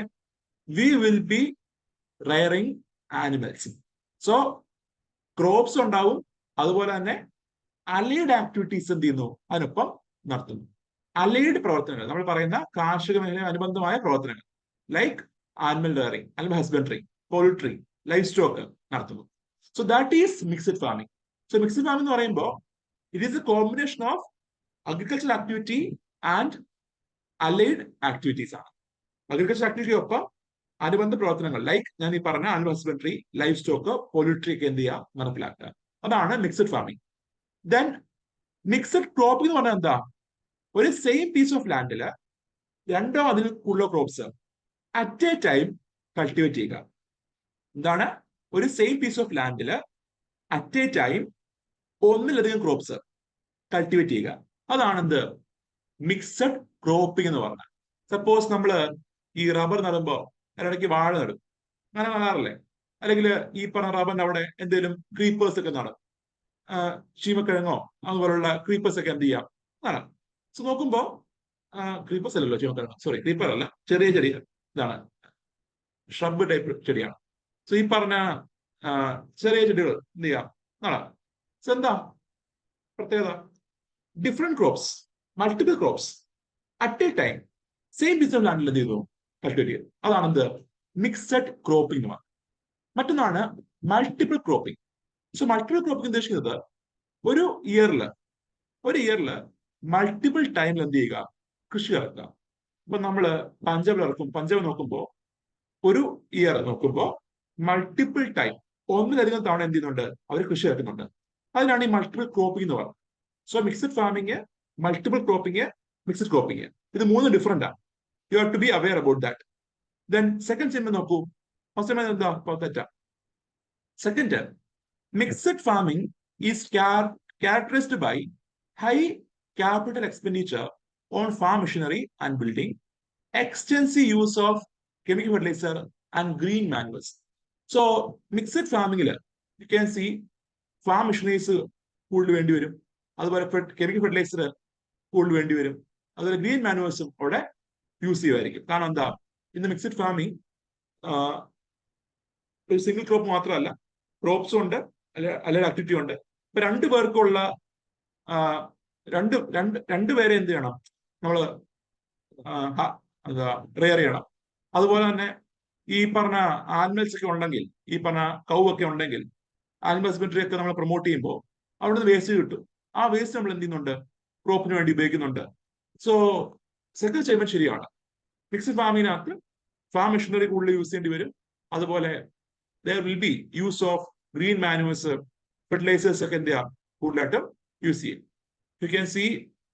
we will be raring animals. So crops ഉണ്ടാവും, അതുപോലെ തന്നെ അലൈഡ് ആക്ടിവിറ്റീസ് എന്ത് ചെയ്യുന്നു, അതിനൊപ്പം നടത്തുന്നു. അലൈഡ് പ്രവർത്തനങ്ങൾ നമ്മൾ പറയുന്ന കാർഷിക മേഖല അനുബന്ധമായ പ്രവർത്തനങ്ങൾ like animal rearing, animal husbandry, poultry, livestock നടത്തുന്നു. So that is mixed farming. So mixed farming എന്ന് പറയുമ്പോൾ it is a combination of agriculture activity and allied activities ആണ്. അഗ്രികൾച്ചർ ആക്ടിവിറ്റി ഒപ്പം അനുബന്ധ പ്രവർത്തനങ്ങൾ ലൈക്ക് ഞാൻ ഈ പറഞ്ഞ animal husbandry, livestock, poultry ഒക്കെ എന്ത് ചെയ്യുക, നടപ്പിലാക്കുക. അതാണ് mixed farming. Then mixed cropping എന്ന് പറഞ്ഞാൽ എന്താ, ഒരു സെയിം പീസ് ഓഫ് ലാൻഡിൽ 2 അതിൽ കൂടുതലോ crops at a time cultivate ചെയ്യുക. എന്താണ്, ഒരു സെയിം പീസ് ഓഫ് ലാൻഡിൽ അറ്റ് എ ടൈം ഒന്നിലധികം ക്രോപ്സ് കൾട്ടിവേറ്റ് ചെയ്യുക. അതാണ് എന്ത്, മിക്സഡ് ക്രോപ്പിംഗ് എന്ന് പറഞ്ഞാൽ. സപ്പോസ് നമ്മൾ ഈ റബ്ബർ നടുമ്പോ അതിനിടയ്ക്ക് വാഴ നടും, അങ്ങനെ നടാറില്ലേ? അല്ലെങ്കിൽ ഈ പറഞ്ഞ റബ്ബറിന്റെ അവിടെ എന്തെങ്കിലും ക്രീപ്പേഴ്സ് ഒക്കെ നടും, ചീമക്കിഴങ്ങോ അതുപോലുള്ള ക്രീപ്പേഴ്സ് ഒക്കെ എന്ത് ചെയ്യാം, നടാം. സോ നോക്കുമ്പോ ക്രീപ്പേഴ്സ് അല്ലല്ലോ ചീമക്കിഴങ്ങ്, സോറി ക്രീപ്പർ അല്ല, ചെറിയ ചെറിയ ഇതാണ്, ഷ്രബ് ടൈപ്പ് ചെടിയാണ്. സോ ഈ പറഞ്ഞ ചെറിയ ചെടികൾ എന്ത് ചെയ്യാം, നടാം. സോ എന്താ പ്രത്യേകത, different crops, multiple crops at a time same piece of ലാൻഡിൽ എന്ത് ചെയ്തു, കൾട്ടിവേറ്റ് ചെയ്തു. അതാണ് എന്ത്, മിക്സഡ് ക്രോപ്പിംഗ്. മറ്റൊന്നാണ് multiple cropping. So multiple cropping ഉദ്ദേശിക്കുന്നത് ഒരു ഇയറിൽ മൾട്ടിപ്പിൾ ടൈമിൽ എന്ത് ചെയ്യുക, കൃഷി ഇറക്കുക. ഇപ്പൊ നമ്മള് പഞ്ചാബിൽ ഇറക്കും, പഞ്ചാബ് നോക്കുമ്പോൾ ഒരു ഇയർ നോക്കുമ്പോൾ മൾട്ടിപ്പിൾ ടൈം, ഒന്നിലധികം തവണ എന്ത് ചെയ്യുന്നുണ്ട്, അവർ കൃഷി ഇറക്കുന്നുണ്ട്. അതിനാണ് ഈ മൾട്ടിപ്പിൾ ക്രോപ്പിംഗ് എന്ന് പറയുന്നത്. So mixed farming, multiple cropping, mixed cropping, ഇത് 3 ഡിഫറെന്റ് ആണ്. You have to be aware about that. Then second statement നോക്കൂ, ഫസ്റ്റ് സ്റ്റേറ്റ്മെന്റ് എന്താ, തെറ്റാ. Second, mixed farming is characterized by high capital expenditure on farm machinery and building, extensive use of chemical fertilizer and green manures. So mixed farming you can see farm machineries കൂടുതൽ വേണ്ടി വരും, അതുപോലെ കെമിക്കൽ ഫെർട്ടിലൈസർ കൂടുതൽ വേണ്ടി വരും, അതുപോലെ ഗ്രീൻ മാനുവേഴ്സും അവിടെ യൂസ് ചെയ്യുമായിരിക്കും. കാരണം എന്താ, ഇന്ന് മിക്സഡ് ഫാമിംഗ് ഒരു സിംഗിൾ ക്രോപ്പ് മാത്രമല്ല, ക്രോപ്സും ഉണ്ട്, അല്ലെങ്കിൽ ആക്ടിവിറ്റി ഉണ്ട്. ഇപ്പൊ 2 പേർക്കുള്ള രണ്ടുപേരെ എന്ത് ചെയ്യണം, നമ്മള് റെയർ ചെയ്യണം. അതുപോലെ തന്നെ ഈ പറഞ്ഞ ആനിമൽസ് ഒക്കെ ഉണ്ടെങ്കിൽ, ഈ പറഞ്ഞ കൗ ഒക്കെ ഉണ്ടെങ്കിൽ, ആനിമൽ ഹസ്ബൻഡറി ഒക്കെ നമ്മൾ പ്രൊമോട്ട് ചെയ്യുമ്പോൾ അവിടുന്ന് വേസ്റ്റ് കിട്ടും. ആ വേസ്റ്റ് നമ്മൾ എന്ത് ചെയ്യുന്നുണ്ട്, ക്രോപ്പിന് വേണ്ടി ഉപയോഗിക്കുന്നുണ്ട്. സോ സെക്കൻഡ് സ്റ്റേറ്റ്മെന്റ് ശരിയാണ്. മിക്സഡ് ഫാമിങ്ങിനകത്ത് ഫാം മെഷീനറി കൂടുതൽ യൂസ് ചെയ്യേണ്ടി വരും, അതുപോലെ there will be use of green manures, fertilizers ഒക്കെ എന്ത് ചെയ്യാം, കൂടുതലായിട്ടും യൂസ് ചെയ്യും. You can see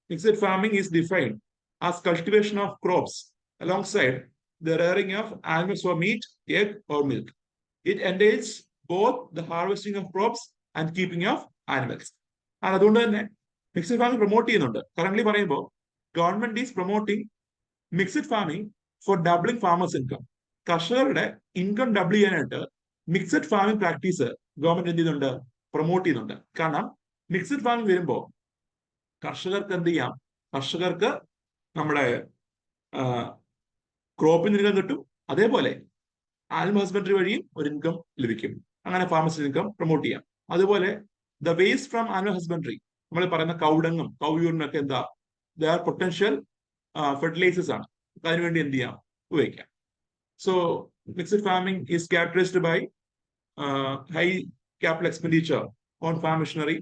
mixed farming is defined as cultivation of crops alongside the rearing of animals for meat, egg or milk. It entails both the harvesting of crops and keeping of animals. അതുകൊണ്ട് തന്നെ മിക്സഡ് ഫാമിംഗ് പ്രൊമോട്ട് ചെയ്യുന്നുണ്ട്. കറന്റ് പറയുമ്പോൾ government is promoting mixed farming for doubling farmers income. കർഷകരുടെ ഇൻകം ഡബിൾ ചെയ്യാനായിട്ട് മിക്സഡ് ഫാമിംഗ് പ്രാക്ടീസ് ഗവൺമെന്റ് എന്ത് ചെയ്യുന്നുണ്ട്? പ്രൊമോട്ട് ചെയ്യുന്നുണ്ട്. കാരണം മിക്സഡ് ഫാമിംഗ് വരുമ്പോൾ കർഷകർക്ക് എന്ത് ചെയ്യാം? കർഷകർക്ക് നമ്മുടെ ക്രോപ്പിൽ നിന്ന് ഇൻകം കിട്ടും, അതേപോലെ ആനിമൽ ഹസ്ബൻഡറി വഴിയും ഒരു ഇൻകം ലഭിക്കും. അങ്ങനെ ഫാമേഴ്സ് ഇൻകം പ്രൊമോട്ട് ചെയ്യാം. അതുപോലെ the waste from animal husbandry, നമ്മൾ പറയുന്ന കൗഡങ്ങും കൗയൂറിനൊക്കെ എന്താ, ദ ആർ പൊട്ടൻഷ്യൽ ഫെർട്ടിലൈസേഴ്സ് ആണ്. അതിനുവേണ്ടി എന്ത് ചെയ്യാം? ഉപയോഗിക്കാം. So mixed farming is characterized by high capital expenditure on farm machinery,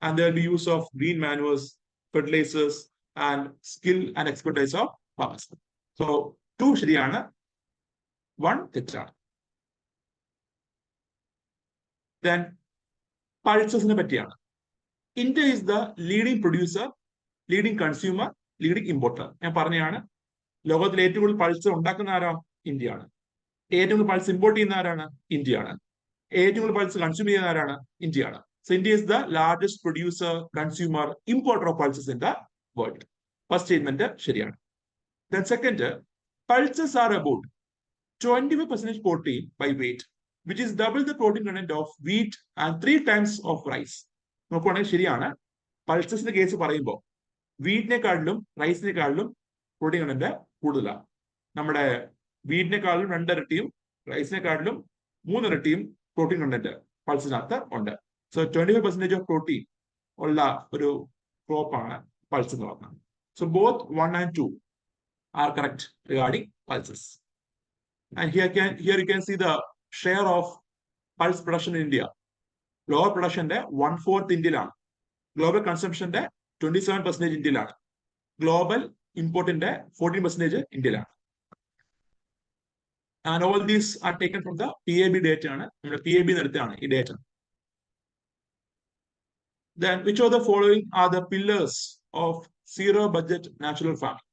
and there will be use of green manures, fertilizers, and skill and expertise of farmers. So 2 ശരിയാണ്, 1 തെറ്റാണ്. Then pulsesനെ പറ്റിയാണ്. India is the leading producer, leading consumer, leading importer. ഞാൻ പറഞ്ഞതാണ്, ലോകത്തിൽ ഏറ്റവും കൂടുതൽ പൾസ് ഉണ്ടാക്കുന്ന ആരാണ്? ഇന്ത്യയാണ്. ഏറ്റവും കൂടുതൽ പൾസ് ഇമ്പോർട്ട് ചെയ്യുന്ന ആരാണ്? ഇന്ത്യയാണ്. ഏറ്റവും കൂടുതൽ പൾസ് കൺസ്യൂം ചെയ്യുന്ന ആരാണ്? ഇന്ത്യയാണ്. So India is the largest producer, consumer, importer of pulses in the world. First statement ശരിയാണ്. Then second, pulses are about 25% protein by weight, which is double the protein content of wheat and 3 times of rice. നോക്കുവാണെങ്കിൽ ശരിയാണ്. പൾസസിന്റെ കേസ് പറയുമ്പോൾ വീറ്റിനെക്കാളിലും റൈസിനെക്കാളിലും പ്രോട്ടീൻ കണ്ടന്റ് കൂടുതലാണ്. നമ്മുടെ വീറ്റിനെക്കാളിലും 2 ഇരട്ടിയും റൈസിനെക്കാളിലും 3 ഇരട്ടിയും പ്രോട്ടീൻ കണ്ടന്റ് പൾസിനകത്ത് ഉണ്ട്. സോ 25% ഓഫ് പ്രോട്ടീൻ ഉള്ള ഒരു ക്രോപ്പാണ് പൾസ് എന്ന് പറഞ്ഞത്. So both 1 and 2 are correct regarding pulses. And here you can see the share of pulse production in India. Global production 1/4 ഇന്ത്യയിലാണ്. ഗ്ലോബൽ കൺസംഷന്റെ 27% ഇന്ത്യയിലാണ്. ഗ്ലോബൽ ഇമ്പോർട്ടിന്റെ 14% ഇന്ത്യയിലാണ്. And all these are taken from the PAB data ആണ്. നമ്മുടെ PAB എടുത്താണ് ഈ data. Then which of the following are the pillars of zero budget natural farming?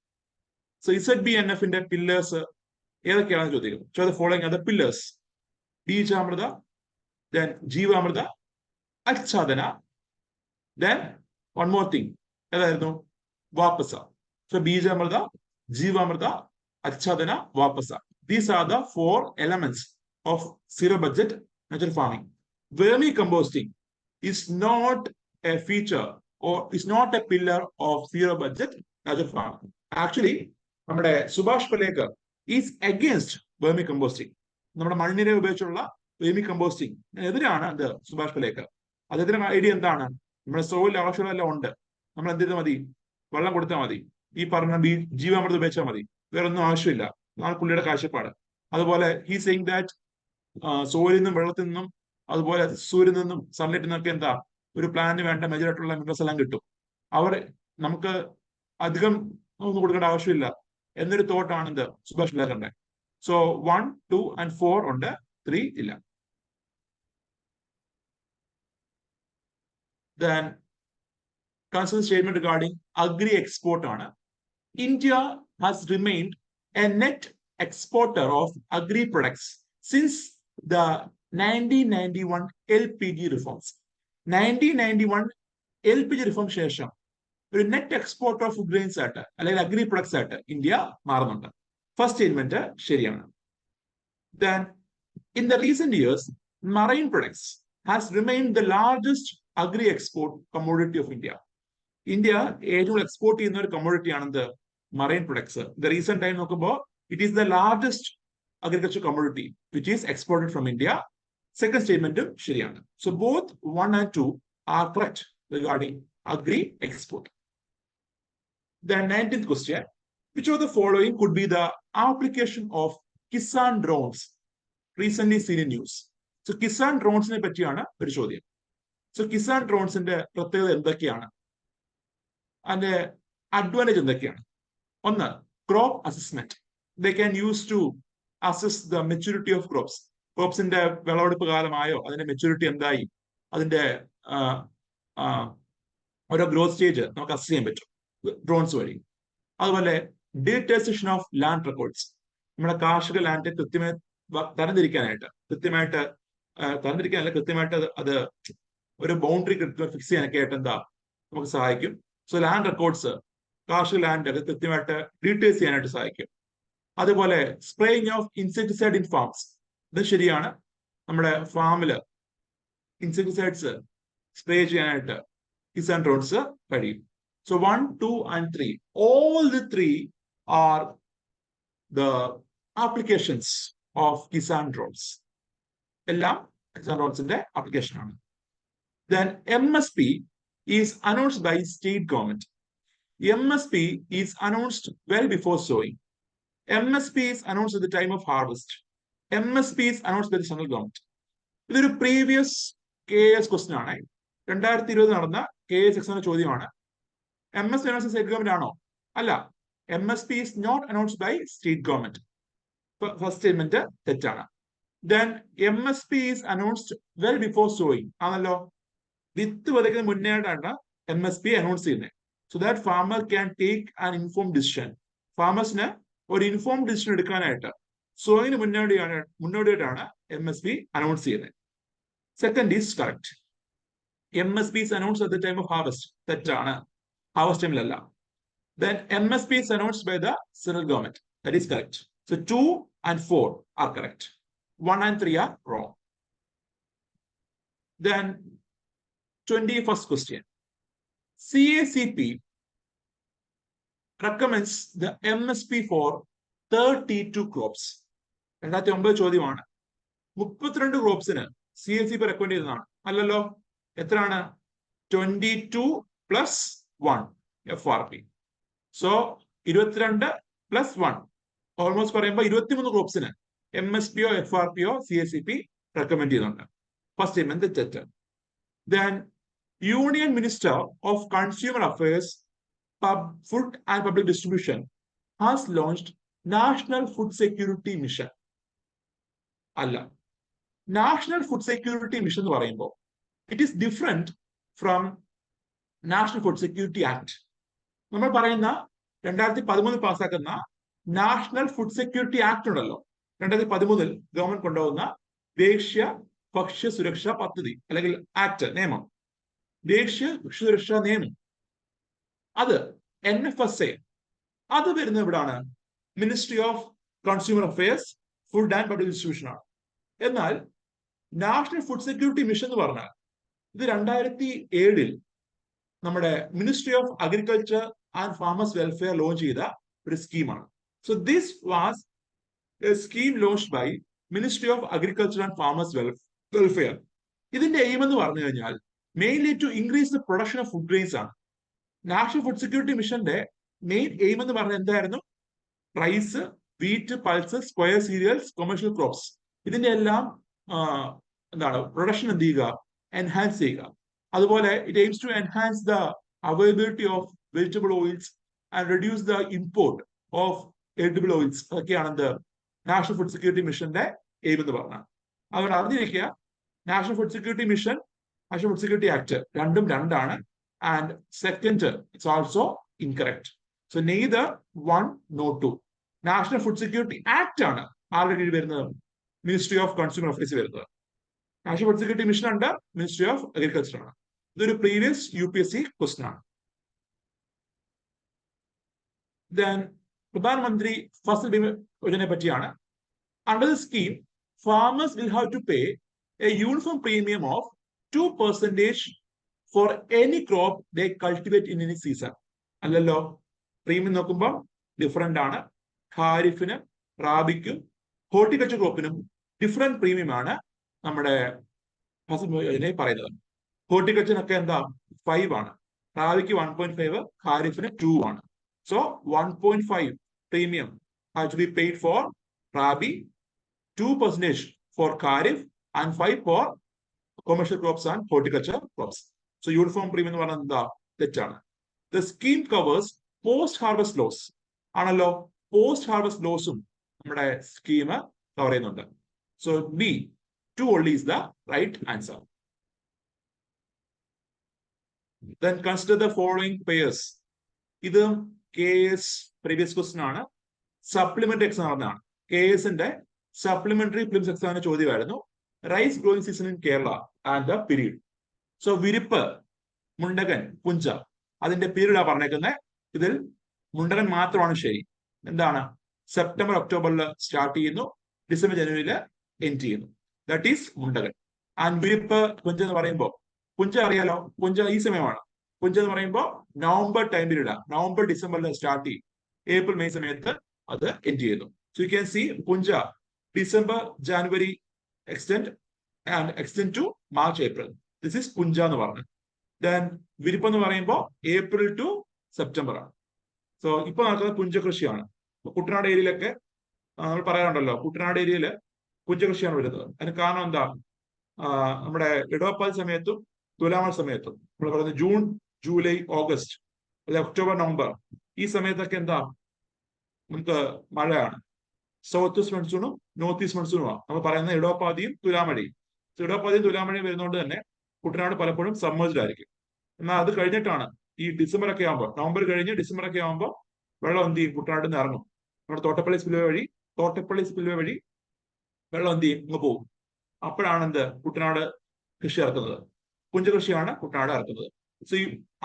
So ZBNF ന്റെ പില്ലേഴ്സ് ഏതൊക്കെയാണെന്ന് ചോദിക്കും. Which of the following are the pillars? ബീജാമൃത, then ജീവാമൃത, അച്ഛാദന, then one more thing, ഏതായിരുന്നു? വാപ്പസ. So ബീജാമൃത, ജീവാമൃത, അച്ഛാദന, വാപ്പസ. These are the 4 elements of zero budget natural farming. Vermicomposting is not a feature or is not a pillar of zero budget natural farming. Actually, നമ്മുടെ സുഭാഷ് പലേക്കർ ഈസ് അഗേൻസ്റ്റ് വെർമികമ്പോസ്റ്റിംഗ്. നമ്മുടെ മണ്ണിനെ ഉപയോഗിച്ചുള്ള വെർമികമ്പോസ്റ്റിംഗ് എതിരാണ് അത് സുഭാഷ് പലേക്കർ. അദ്ദേഹത്തിന്റെ ഐഡിയ എന്താണ്? നമ്മുടെ സോയിൽ ആവശ്യമെല്ലാം ഉണ്ട്, നമ്മൾ എന്ത് ചെയ്താൽ മതി? വെള്ളം കൊടുത്താൽ മതി, ഈ പറഞ്ഞ ജീവാമൃതം ഉപയോഗിച്ചാൽ മതി, വേറെ ഒന്നും ആവശ്യമില്ല. അതാണ് പുള്ളിയുടെ കാഴ്ചപ്പാട്. അതുപോലെ ഹി സെയിങ് ദാറ്റ് സോയിൽ നിന്നും വെള്ളത്തിൽ നിന്നും അതുപോലെ സൂര്യനിൽ നിന്നും സൺലൈറ്റിൽ നിന്നൊക്കെ എന്താ ഒരു പ്ലാന്റിന് വേണ്ട മേജർ ആയിട്ടുള്ള മിനറൽസ് എല്ലാം കിട്ടും. അവർ നമുക്ക് അധികം ഒന്നും കൊടുക്കേണ്ട ആവശ്യമില്ല എന്നൊരു തോട്ടാണ് ഇത് സുഭാഷ് പലേക്കറിന്റെ. സോ 1, 2 and 4 ഉണ്ട്, 3 ഇല്ല. Then concern statement regarding agri export ആണ്. India has remained a net exporter of agri products since the 1991 LPG reforms. 1991 LPG reform ശേഷം ഒരു നെറ്റ് എക്സ്പോർട്ട് ഓഫ് ഗ്രെയിൻസ് ആയിട്ട് അല്ലെങ്കിൽ അഗ്രി പ്രൊഡക്ട്സ് ആയിട്ട് ഇന്ത്യ മാറുന്നുണ്ട്. ഫസ്റ്റ് സ്റ്റേറ്റ്മെന്റ് ശരിയാണ്. Then in the recent years, marine products has remained the largest agri export commodity of India. India ഏറ്റവും എക്സ്പോർട്ട് ചെയ്യുന്ന ഒരു കമ്മോഡിറ്റി ആണെന്ത്? Marine products. The recent time നോക്കുമ്പോൾ it is the largest agriculture commodity which is exported from India. Second സ്റ്റേറ്റ്മെന്റും ശരിയാണ്. So both 1 and 2 are correct regarding agri export. The 19th question, which of the following could be the application of Kisan drones recently seen in news? So Kisan dronesനെ പറ്റിയാണ് ഒരു ചോദ്യം. സോ കിസാൻ ഡ്രോൺസിന്റെ പ്രത്യേകത എന്തൊക്കെയാണ്, അതിന്റെ അഡ്വാൻറ്റേജ് എന്തൊക്കെയാണ്? ഒന്ന്, crop assessment. They can use to assess the maturity of crops. ക്രോപ്സിന്റെ വിളവെടുപ്പ് കാലമായോ, അതിന്റെ മെച്യൂരിറ്റി എന്തായി, അതിന്റെ ഓരോ ഗ്രോത്ത് സ്റ്റേജ് നമുക്ക് അസസ് ചെയ്യാൻ പറ്റും ഡ്രോൺസ് വഴി. അതുപോലെ ഡിജിറ്റൈസേഷൻ ഓഫ് ലാൻഡ് റെക്കോർഡ്സ്. നമ്മുടെ കാർഷിക ലാൻഡ് കൃത്യമായി തരംതിരിക്കാനായിട്ട് കൃത്യമായിട്ട് അത് ഒരു ബൗണ്ടറി ഫിക്സ് ചെയ്യാനൊക്കെ ആയിട്ട് എന്താ നമുക്ക് സഹായിക്കും. സോ ലാൻഡ് റെക്കോർഡ്സ് കാർഷിക ലാൻഡ് ഒക്കെ കൃത്യമായിട്ട് ഡീറ്റെയിൽസ് ചെയ്യാനായിട്ട് സഹായിക്കും. അതുപോലെ spraying of insecticide in farms, ഇത് ശരിയാണ്. നമ്മുടെ ഫാമില് ഇൻസെക്ടിസൈഡ്സ് സ്പ്രേ ചെയ്യാനായിട്ട് കിസാൻ ഡ്രോൺസ് കഴിയും. So 1, 2 and 3, all the three are the applications of Kisan drones. എല്ലാം കിസാൻ ഡ്രോൺസിന്റെ ആപ്ലിക്കേഷൻ ആണ്. Then MSP is announced by state government. MSP is announced well before sowing. MSP is announced at the time of harvest. MSP is announced by the central government. ഇതൊരു പ്രീവിയസ് KAS ക്വസ്റ്റ്യൻ ആണ്. 2020 നടന്ന KAS എക്സാമിന്റെ ചോദ്യമാണ്. MSP announced സ്റ്റേറ്റ് ഗവൺമെന്റ് ആണോ? അല്ല. MSP is not announced by state government. First statement തെറ്റാണ്. Then MSP is announced well before sowing. ആണല്ലോ. വിത്ത് വിതയ്ക്കുന്ന മുന്നേയാണ് MSP അനൗൺസ് ചെയ്യുന്നത്. So that farmer can take an informed decision. ഫാമേഴ്സിന് ഒരു ഇൻഫോംഡ് ഡിസിഷൻ എടുക്കാനായിട്ട് സോയിന് മുന്നോടിയായിട്ടാണ് MSP അനൗൺസ് ചെയ്യുന്നത്. Second is correct. MSP is announced at the time of harvest. തെറ്റാണ്. ഹാർവസ്റ്റ് ടൈമിലല്ല. Then MSP is announced by the central government. That is correct. So 2 and 4 are correct. 1 and 3 are wrong. Then 21st question. CACP recommends the MSP for 32 crops. 2009 ചോദ്യമാണ്. 32 ക്രോപ്സിന് CACP റെക്കമെൻഡ് ചെയ്തതാണ്. അല്ലല്ലോ. എത്രയാണ്? 22 plus 1 FRP. So 22 plus 1 almost പറയുമ്പോൾ 23 ക്രോപ്സിന് MSP ഓ FRP ഓ CACP റെക്കമെൻഡ് ചെയ്യുന്നുണ്ട്. ഫസ്റ്റ് സ്റ്റേറ്റ്മെന്റ് തെറ്റ്. Then Union Minister of Consumer Affairs, Food and Public Distribution has launched National Food Security Mission. അല്ല. National Food Security Mission എന്ന് പറയുമ്പോൾ it is different from National Food Security Act. നമ്മൾ പറയുന്ന 2013 പാസ്സാക്കുന്ന നാഷണൽ ഫുഡ് സെക്യൂരിറ്റി ആക്ട് ഉണ്ടല്ലോ, 2013 ഗവൺമെന്റ് കൊണ്ടുപോകുന്ന ദേശീയ ഭക്ഷ്യ സുരക്ഷാ പദ്ധതി അല്ലെങ്കിൽ ആക്ട്, നിയമം, ദേശീയ ഭക്ഷ്യ സുരക്ഷാ നിയമം, അത് NFSA, അത് വരുന്നത് എവിടാണ്? Ministry of consumer affairs, food and public distribution ആണ്. എന്നാൽ നാഷണൽ ഫുഡ് സെക്യൂരിറ്റി മിഷൻ എന്ന് പറഞ്ഞാൽ ഇത് 2007 നമ്മുടെ ministry of agriculture and farmers welfare launch ചെയ്ത ഒരു സ്കീമാണ്. So this was a scheme launched by ministry of agriculture and farmers welfare. ഇതിന്റെ എയിം എന്ന് പറഞ്ഞു കഴിഞ്ഞാൽ mainly to increase the production of food grains ആണ്. നാഷണൽ ഫുഡ് സെക്യൂരിറ്റി മിഷന്റെ മെയിൻ എയിം എന്ന് പറഞ്ഞാൽ എന്തായിരുന്നു? റൈസ്, വീറ്റ്, പൾസസ്, സ്ക്വയർ സീരിയൽസ്, കൊമേഴ്ഷ്യൽ ക്രോപ്സ്, ഇതിന്റെ എല്ലാം എന്താണ് പ്രൊഡക്ഷൻ എന്ത് ചെയ്യുക? എൻഹാൻസ് ചെയ്യുക. അതുപോലെ it aims to enhance the availability of vegetable oils and reduce the import of edible oils. അതൊക്കെയാണ് എന്ത് നാഷണൽ ഫുഡ് സെക്യൂരിറ്റി മിഷന്റെ എയിം എന്ന് പറഞ്ഞാൽ. അതുകൊണ്ട് അറിഞ്ഞിരിക്കുക, national food security mission, national food security act രണ്ടും രണ്ടാണ്. And second it's also incorrect. So neither 1 nor 2. National food security act ആണ് ആരുടെ കീഴിൽ വരുന്നത്? മിനിസ്ട്രി ഓഫ് കൺസ്യൂമർ അഫയേഴ്സ് വരുന്നത്. നാഷണൽ ഫുഡ് സെക്യൂരിറ്റി മിഷൻ ഉണ്ട് മിനിസ്ട്രി ഓഫ് അഗ്രികൾച്ചർ ആണ്. ഇതൊരു പ്രീവിയസ് UPSC ക്വസ്റ്റ്യൻ ആണ്. Then പ്രധാനമന്ത്രി ഫസൽ ബീമ യോജനയെ പറ്റിയാണ്. Under the scheme farmers will have to pay a uniform premium of 2% for any crop they cultivate in any season. അല്ലല്ലോ. പ്രീമിയം നോക്കുമ്പോൾ ഡിഫറെന്റ് ആണ്. ഖാരിഫിനും റാബിക്കും ഹോർട്ടിക്കൾച്ചർ ക്രോപ്പിനും ഡിഫറെന്റ് പ്രീമിയം ആണ് നമ്മുടെ ഫസൽ ബീമ യോജനയിൽ പറയുന്നത്. ഹോർട്ടിക്കൾച്ചറിനൊക്കെ എന്താ 5 ആണ്, റാബിക്ക് 1.5, ഖാരിഫിന് 2 ആണ്. So 1.5 premium has to be paid for Rabi, 2% for Kharif, and 5 for commercial crops and horticulture crops. So uniform premium എന്ന് പറഞ്ഞാൽ എന്താ? തെറ്റാണ്. The scheme covers post harvest loss. ആണല്ലോ. പോസ്റ്റ് ഹാർവസ്റ്റ് ലോസും നമ്മുടെ സ്കീം കവർ ചെയ്യുന്നുണ്ട്. So B, 2 only is the right answer. Then consider the following pairs. ഇത് KAS പ്രീവിയസ് ക്വസ്റ്റ്യൻ ആണ്. സപ്ലിമെന്ററി എക്സാം നടന്നതാണ്. KASന്റെ സപ്ലിമെന്ററി പ്രിലിംസ് എക്സാമിന്റെ ചോദ്യമായിരുന്നു rice growing season in Kerala and the period. So Virippu, Mundakan, പുഞ്ച, അതിന്റെ പീരീഡാ പറഞ്ഞേക്കുന്നത്. ഇതിൽ മുണ്ടകൻ മാത്രമാണ് ശരി. എന്താണ്? സെപ്റ്റംബർ ഒക്ടോബറിൽ സ്റ്റാർട്ട് ചെയ്യുന്നു, ഡിസംബർ ജനുവരിയിൽ എൻഡ് ചെയ്യുന്നു. That is മുണ്ടകൻ. ആൻഡ് വിരിപ്പ് പുഞ്ച എന്ന് പറയുമ്പോൾ, പുഞ്ച അറിയാലോ, പുഞ്ച ഈ സമയമാണ്. പുഞ്ച എന്ന് പറയുമ്പോൾ നവംബർ ടൈം പീരീഡ്, നവംബർ ഡിസംബറിൽ സ്റ്റാർട്ട് ചെയ്യും, ഏപ്രിൽ മെയ് സമയത്ത് അത് എൻഡ് ചെയ്യുന്നു. So you can see Puncha December January extend to March April. This is Puncha എന്ന് പറഞ്ഞത്. ദെൻ വിരിപ്പ് എന്ന് പറയുമ്പോൾ ഏപ്രിൽ ടു സെപ്റ്റംബർ ആണ്. സോ ഇപ്പൊ നടക്കുന്നത് പുഞ്ച കൃഷിയാണ്. കുട്ടനാട് ഏരിയയിലൊക്കെ നമ്മൾ പറയാറുണ്ടല്ലോ, കുട്ടനാട് ഏരിയയിൽ പുഞ്ച കൃഷിയാണ് വരുന്നത്. അതിന് കാരണം എന്താ? നമ്മുടെ ഇടവപ്പാതി സമയത്തും തുലാമഴ സമയത്തും നമ്മൾ പറയുന്നത് ജൂൺ ജൂലൈ ഓഗസ്റ്റ് അല്ലെ ഒക്ടോബർ നവംബർ ഈ സമയത്തൊക്കെ എന്താ നമുക്ക് മഴയാണ്. സൗത്ത് ഈസ്റ്റ് മൺസൂണും നോർത്ത് ഈസ്റ്റ് മൺസൂണുമാണ് നമ്മൾ പറയുന്ന ഇടവപ്പാതിയും തുലാമഴയും. ഇടവപ്പാതിയും തുലാമഴയും വരുന്നതുകൊണ്ട് തന്നെ കുട്ടനാട് പലപ്പോഴും സബ്മേർജ്ഡ് ആയിരിക്കും. എന്നാൽ അത് കഴിഞ്ഞിട്ടാണ് ഈ ഡിസംബർ ഒക്കെ ആകുമ്പോൾ, നവംബർ കഴിഞ്ഞ് ഡിസംബർ ഒക്കെ ആകുമ്പോൾ വെള്ളം എന്ത് ചെയ്യും? കുട്ടനാട്ടിൽ നിന്ന് ഇറങ്ങും. നമ്മുടെ തോട്ടപ്പള്ളി സ്പിൽവേ വഴി വെള്ളം എന്ത് ചെയ്യും? ഇങ്ങ് പോകും. അപ്പോഴാണ് എന്ത്? കുട്ടനാട് കൃഷി ഇറക്കുന്നത്. പുഞ്ച കൃഷിയാണ് കുട്ടനാട് ഇറക്കുന്നത്. സോ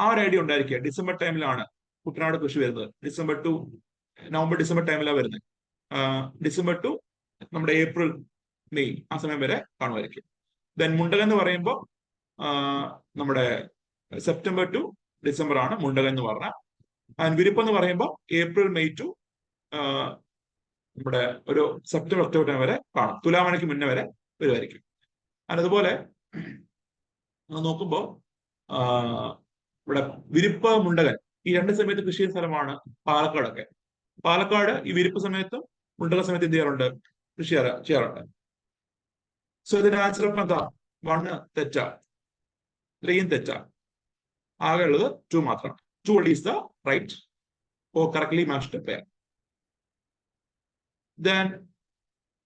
ആ ഒരു ഐഡിയ ഉണ്ടായിരിക്കുക. ഡിസംബർ ടൈമിലാണ് കുട്ടനാട് കൃഷി വരുന്നത്. നവംബർ ഡിസംബർ ടൈമിലാണ് വരുന്നത്. ഡിസംബർ ടു നമ്മുടെ ഏപ്രിൽ മെയ് ആ സമയം വരെ കാണുമായിരിക്കും. ദെൻ മുണ്ടകൻ എന്ന് പറയുമ്പോൾ നമ്മുടെ സെപ്റ്റംബർ ടു ഡിസംബർ ആണ് മുണ്ടകൻ എന്ന് പറഞ്ഞാൽ. ആൻഡ് വിരിപ്പ് എന്ന് പറയുമ്പോൾ ഏപ്രിൽ മെയ് ടു നമ്മുടെ ഒരു സെപ്റ്റംബർ ഒക്ടോബർ ടൈം വരെ കാണും. തുലാമഴയ്ക്ക് മുന്നേ വരെ വരുമായിരിക്കും. അതുപോലെ നോക്കുമ്പോൾ ഇവിടെ വിരിപ്പ് മുണ്ടകൻ ഈ രണ്ട് സമയത്ത് കൃഷി ചെയ്യുന്ന സ്ഥലമാണ് പാലക്കാടൊക്കെ. പാലക്കാട് ഈ വിരിപ്പ് സമയത്തും മുണ്ടകൻ സമയത്ത് എന്ത് ചെയ്യാറുണ്ട്? കൃഷി ചെയ്യാറുണ്ട്. സോ ഇതിന്റെ ആൻസർ എന്താ? 1 തെറ്റാ, 3 തെറ്റാ, ആകെ ഉള്ളത് 2 മാത്രം. 2 is the right or correctly matched pair. Then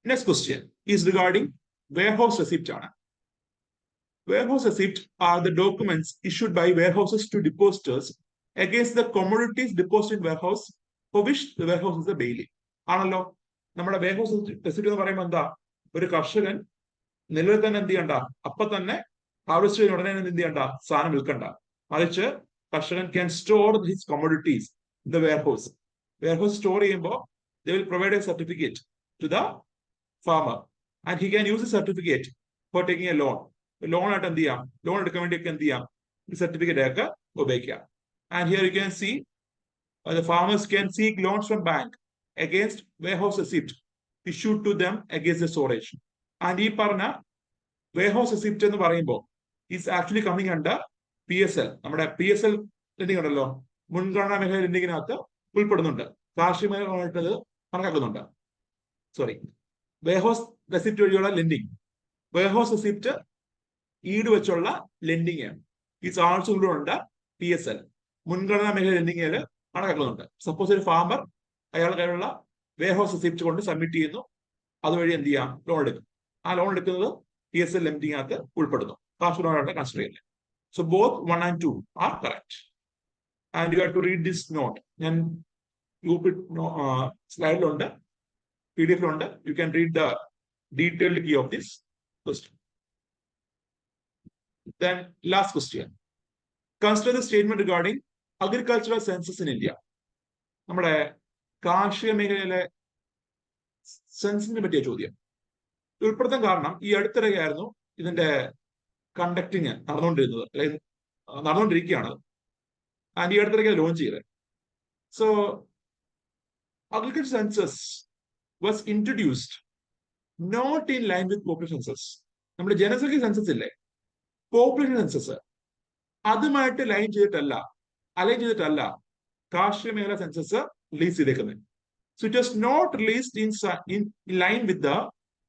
next question is regarding warehouse receipt. Warehouse receipt are the documents issued by warehouses to depositors against the commodities deposited in warehouse for which the warehouse is the bailey. ആണല്ലോ നമ്മുടെ വെയർഹൗസ് റെസിപ്റ്റ് എന്ന് പറയുമ്പോൾ എന്താ? ഒരു കർഷകൻ നിലവിൽ തന്നെ എന്ത് ചെയ്യണ്ട, അപ്പൊ തന്നെ ഹാർവെസ്റ്റ് ചെയ്യുന്ന ഉടനെ എന്ത് ചെയ്യണ്ട, സാധനം വിൽക്കണ്ട. മറിച്ച് കർഷകൻ can store his commodities in the warehouse. Warehouse store ചെയ്യുമ്പോൾ they will provide a certificate to the farmer and he can use the certificate for taking a loan. Loan ആയിട്ട് എന്ത് ചെയ്യാം? ലോൺ എടുക്കാൻ വേണ്ടിയൊക്കെ എന്ത് ചെയ്യാം? ഈ സർട്ടിഫിക്കറ്റ് ഒക്കെ ഉപയോഗിക്കാം. And here you can see the farmers can seek loans from bank against warehouse receipt issued to them against the storage. And ഈ പറഞ്ഞ warehouse receipt എന്ന് പറയുമ്പോൾ is actually coming under PSL. നമ്മുടെ PSL ലെൻഡിങ് ഉണ്ടല്ലോ, മുൻഗണനാ മേഖല ലെൻഡിങ്ങിനകത്ത് ഉൾപ്പെടുന്നുണ്ട്. കാർഷിക മേഖലയായിട്ടത് കണക്കാക്കുന്നുണ്ട്. വെയർഹൗസ് റെസിപ്റ്റ് വഴിയുള്ള ലെൻഡിങ്, വെയർഹൗസ് റെസിപ്റ്റ് ഈട് വെച്ചുള്ള lending is also included PSL. മുൻഗണനാ മേഖല ലെൻഡിങ്ങിൽ കണക്കാക്കുന്നുണ്ട്. സപ്പോസ് ഒരു ഫാമർ അയാളുടെ കയ്യിലുള്ള വെയർഹൗസ് റെസിപ്റ്റ് കൊണ്ട് സബ്മിറ്റ് ചെയ്യുന്നു, അതുവഴി എന്ത് ചെയ്യാം? ലോൺ എടുക്കും. ആ ലോൺ എടുക്കുന്നത് PSL ലെൻഡിങ്ങിനകത്ത് ഉൾപ്പെടുന്നു. കാർഷിക ലോണായിട്ട് കൺസിഡർ ചെയ്യില്ല. So both 1 and 2 are correct. And you have to read this note. ഞാൻ സ്ലൈഡിലുണ്ട്, PDF-ലുണ്ട്. You can read the detailed key of this question. Then last question. Consider the statement regarding agricultural census in India. നമ്മുടെ കാർഷിക മേഖലയിലെ സെൻസിനെ പറ്റിയ ചോദ്യം ഉൾപ്പെടുത്താൻ കാരണം ഈ അടുത്തിടെയായിരുന്നു ഇതിന്റെ കണ്ടക്ടിങ് നടന്നുകൊണ്ടിരുന്നത്, അല്ലെങ്കിൽ നടന്നുകൊണ്ടിരിക്കുകയാണ്. ആൻഡ് ഈ അടുത്തിടയ്ക്ക് ലോഞ്ച് ചെയ്തത്. So agriculture census was introduced not in line with population census. നമ്മുടെ ജനസംഖ്യ സെൻസസ് ഇല്ലേ, പോപ്പുലേഷൻ സെൻസസ്, അതുമായിട്ട് അലൈൻ ചെയ്തിട്ടല്ല കാർഷിക മേഖല സെൻസസ് റിലീസ് ചെയ്തേക്കുന്നത്. So it was not released in line with the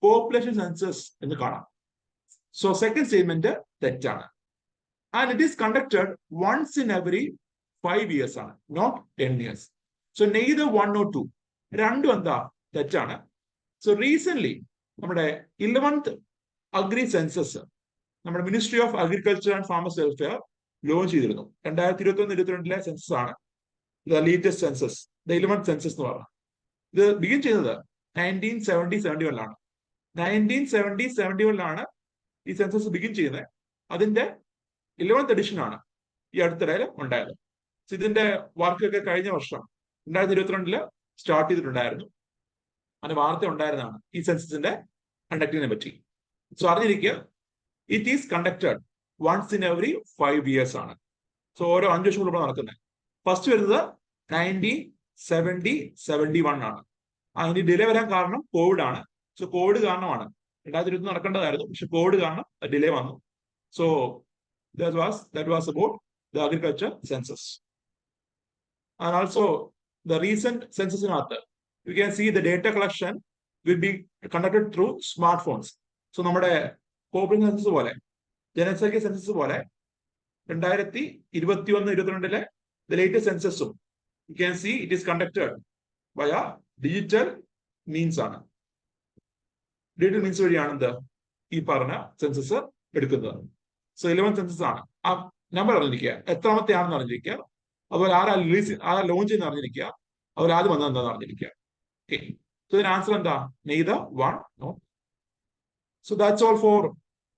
population census എന്ന് കാണാം. സോ സെക്കൻഡ് സ്റ്റേറ്റ്മെന്റ് തെറ്റാണ്. And it is conducted once in every 5 years ആണ്, not 10 years. So neither 1 or 2, രണ്ടും എന്താ? തെറ്റാണ്. സോ റീസെന്റ് നമ്മുടെ 11th അഗ്രി സെൻസസ് നമ്മുടെ ministry of agriculture and farmers welfare launch ചെയ്തിരുന്നു. 2021-22 സെൻസസ് ആണ് ലേറ്റസ്റ്റ് സെൻസസ്, 11th സെൻസസ് എന്ന് പറഞ്ഞാൽ. ഇത് ബിഗിൻ ചെയ്തത് 1970-71 1970-71 ഈ സെൻസസ് ബിഗിൻ ചെയ്യുന്നത്. അതിന്റെ 11th എഡിഷൻ ആണ് ഈ അടുത്തിടെ ഉണ്ടായത്. ഇതിന്റെ വർക്കൊക്കെ കഴിഞ്ഞ വർഷം 2022 സ്റ്റാർട്ട് ചെയ്തിട്ടുണ്ടായിരുന്നു. അതിന് വാർത്ത ഉണ്ടായിരുന്നതാണ് ഈ സെൻസസിന്റെ കണ്ടക്ടിങ്ങിനെ പറ്റി. സോ അറിഞ്ഞിരിക്കുക, it is conducted once in every 5 years ആണ്. സോ ഓരോ 5 വർഷം കൂടുമ്പോൾ നടക്കുന്നത്. ഫസ്റ്റ് വരുന്നത് 1971 ആണ്. അതിന് ഡിലേ വരാൻ കാരണം കോവിഡ് ആണ്. സോ കോവിഡ് കാരണമാണ്. 2020 നടക്കേണ്ടതായിരുന്നു, പക്ഷെ കോവിഡ് കാരണം ഡിലേ വന്നു. So that was about the agriculture census. And also the recent census in Arthur, you can see the data collection will be conducted through smartphones. So നമ്മുടെ കോപ്പറേറ്റീവ് സെൻസസ് പോലെ, ജനസംഖ്യ സെൻസസ് പോലെ 2021-22 the latest census, you can see it is conducted via digital means ആണ്. ഡിജിറ്റൽ മീൻസ് വഴിയാണ് എന്ത് ഈ പറഞ്ഞ സെൻസസ് എടുക്കുന്നത്. സോ 11th സെൻസസ് ആണ്. ആ നമ്പർ അറിഞ്ഞിരിക്കുക, എത്രാമത്തെ ആണെന്ന് അറിഞ്ഞിരിക്കുക, അതുപോലെ ആരാ ലോഞ്ച് ചെയ്യുന്ന അറിഞ്ഞിരിക്കുക, അതുപോലെ ആദ്യം വന്നത് എന്താണെന്ന് അറിഞ്ഞിരിക്കുക. ഓക്കെ, സോ ഇതിന് ആൻസർ എന്താ? Neither one no. So that's all for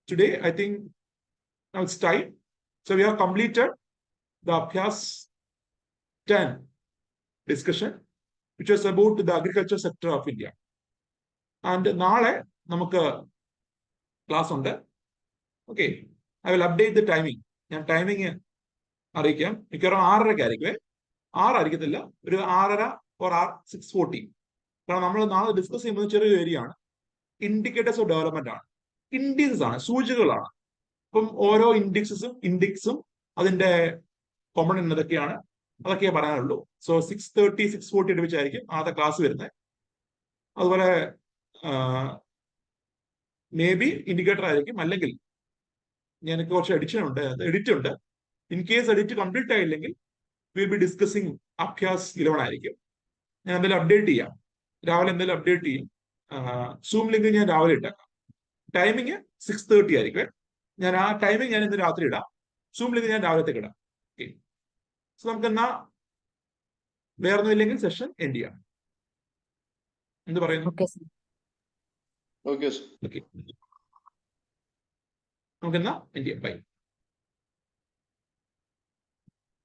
today. I think now it's time. So we have completed the Abhyaas 10 discussion, which was about the agriculture sector of India. And നാളെ നമുക്ക് ക്ലാസ് ഉണ്ട്. Okay, I will update the timing. ഞാൻ ടൈമിങ് അറിയിക്കാം. മിക്കവാറും 6:30 ആയിരിക്കുമേ. 6 ആയിരിക്കത്തില്ല, ഒരു 6:30 or 6:40. കാരണം നമ്മൾ നാളെ ഡിസ്കസ് ചെയ്യുന്നത് ചെറിയൊരു ഏരിയ ആണ്. ഇൻഡിക്കേറ്റേഴ്സ് ഓഫ് ഡെവലപ്മെന്റ് ആണ്, ഇൻഡിക്സ് ആണ്, സൂചികകളാണ്. അപ്പം ഓരോ ഇൻഡിക്സും അതിന്റെ കോമ്പണന്റ് എന്തൊക്കെയാണ്, അതൊക്കെ പറയാനുള്ളൂ. സോ 6:30, 6:40 അടുപ്പിച്ചായിരിക്കും ആദ്യത്തെ ക്ലാസ് വരുന്നത്. അതുപോലെ മേ ബി ഇൻഡിക്കേറ്റർ ആയിരിക്കും, അല്ലെങ്കിൽ എനിക്ക് കുറച്ച് എഡിറ്റ് ഉണ്ട്. ഇൻ കേസ് എഡിറ്റ് കംപ്ലീറ്റ് ആയില്ലെങ്കിൽ വിൽ ബി ഡിസ്കസിങ് അഭ്യാസ് 11 ആയിരിക്കും. ഞാൻ എന്തെങ്കിലും അപ്ഡേറ്റ് ചെയ്യാം, രാവിലെ എന്തെങ്കിലും അപ്ഡേറ്റ് ചെയ്യും. സൂം ലിങ്ക് ഞാൻ രാവിലെ ഇട്ടേക്കാം. ടൈമിങ് 6:30 ആയിരിക്കും. ഞാൻ ആ ടൈമിംഗ് ഞാൻ ഇന്ന് രാത്രി ഇടാം. സൂം ലിങ്ക് ഞാൻ രാവിലത്തേക്ക് ഇടാം. ഓക്കെ, സോ നമുക്ക് എന്നാ വേറൊന്നും ഇല്ലെങ്കിൽ സെഷൻ എൻഡ് ചെയ്യാം. എന്ത് പറയുന്നു? ഓക്കെ, നമുക്കെന്നാ എൻഡ് ചെയ്യാം. ബൈ.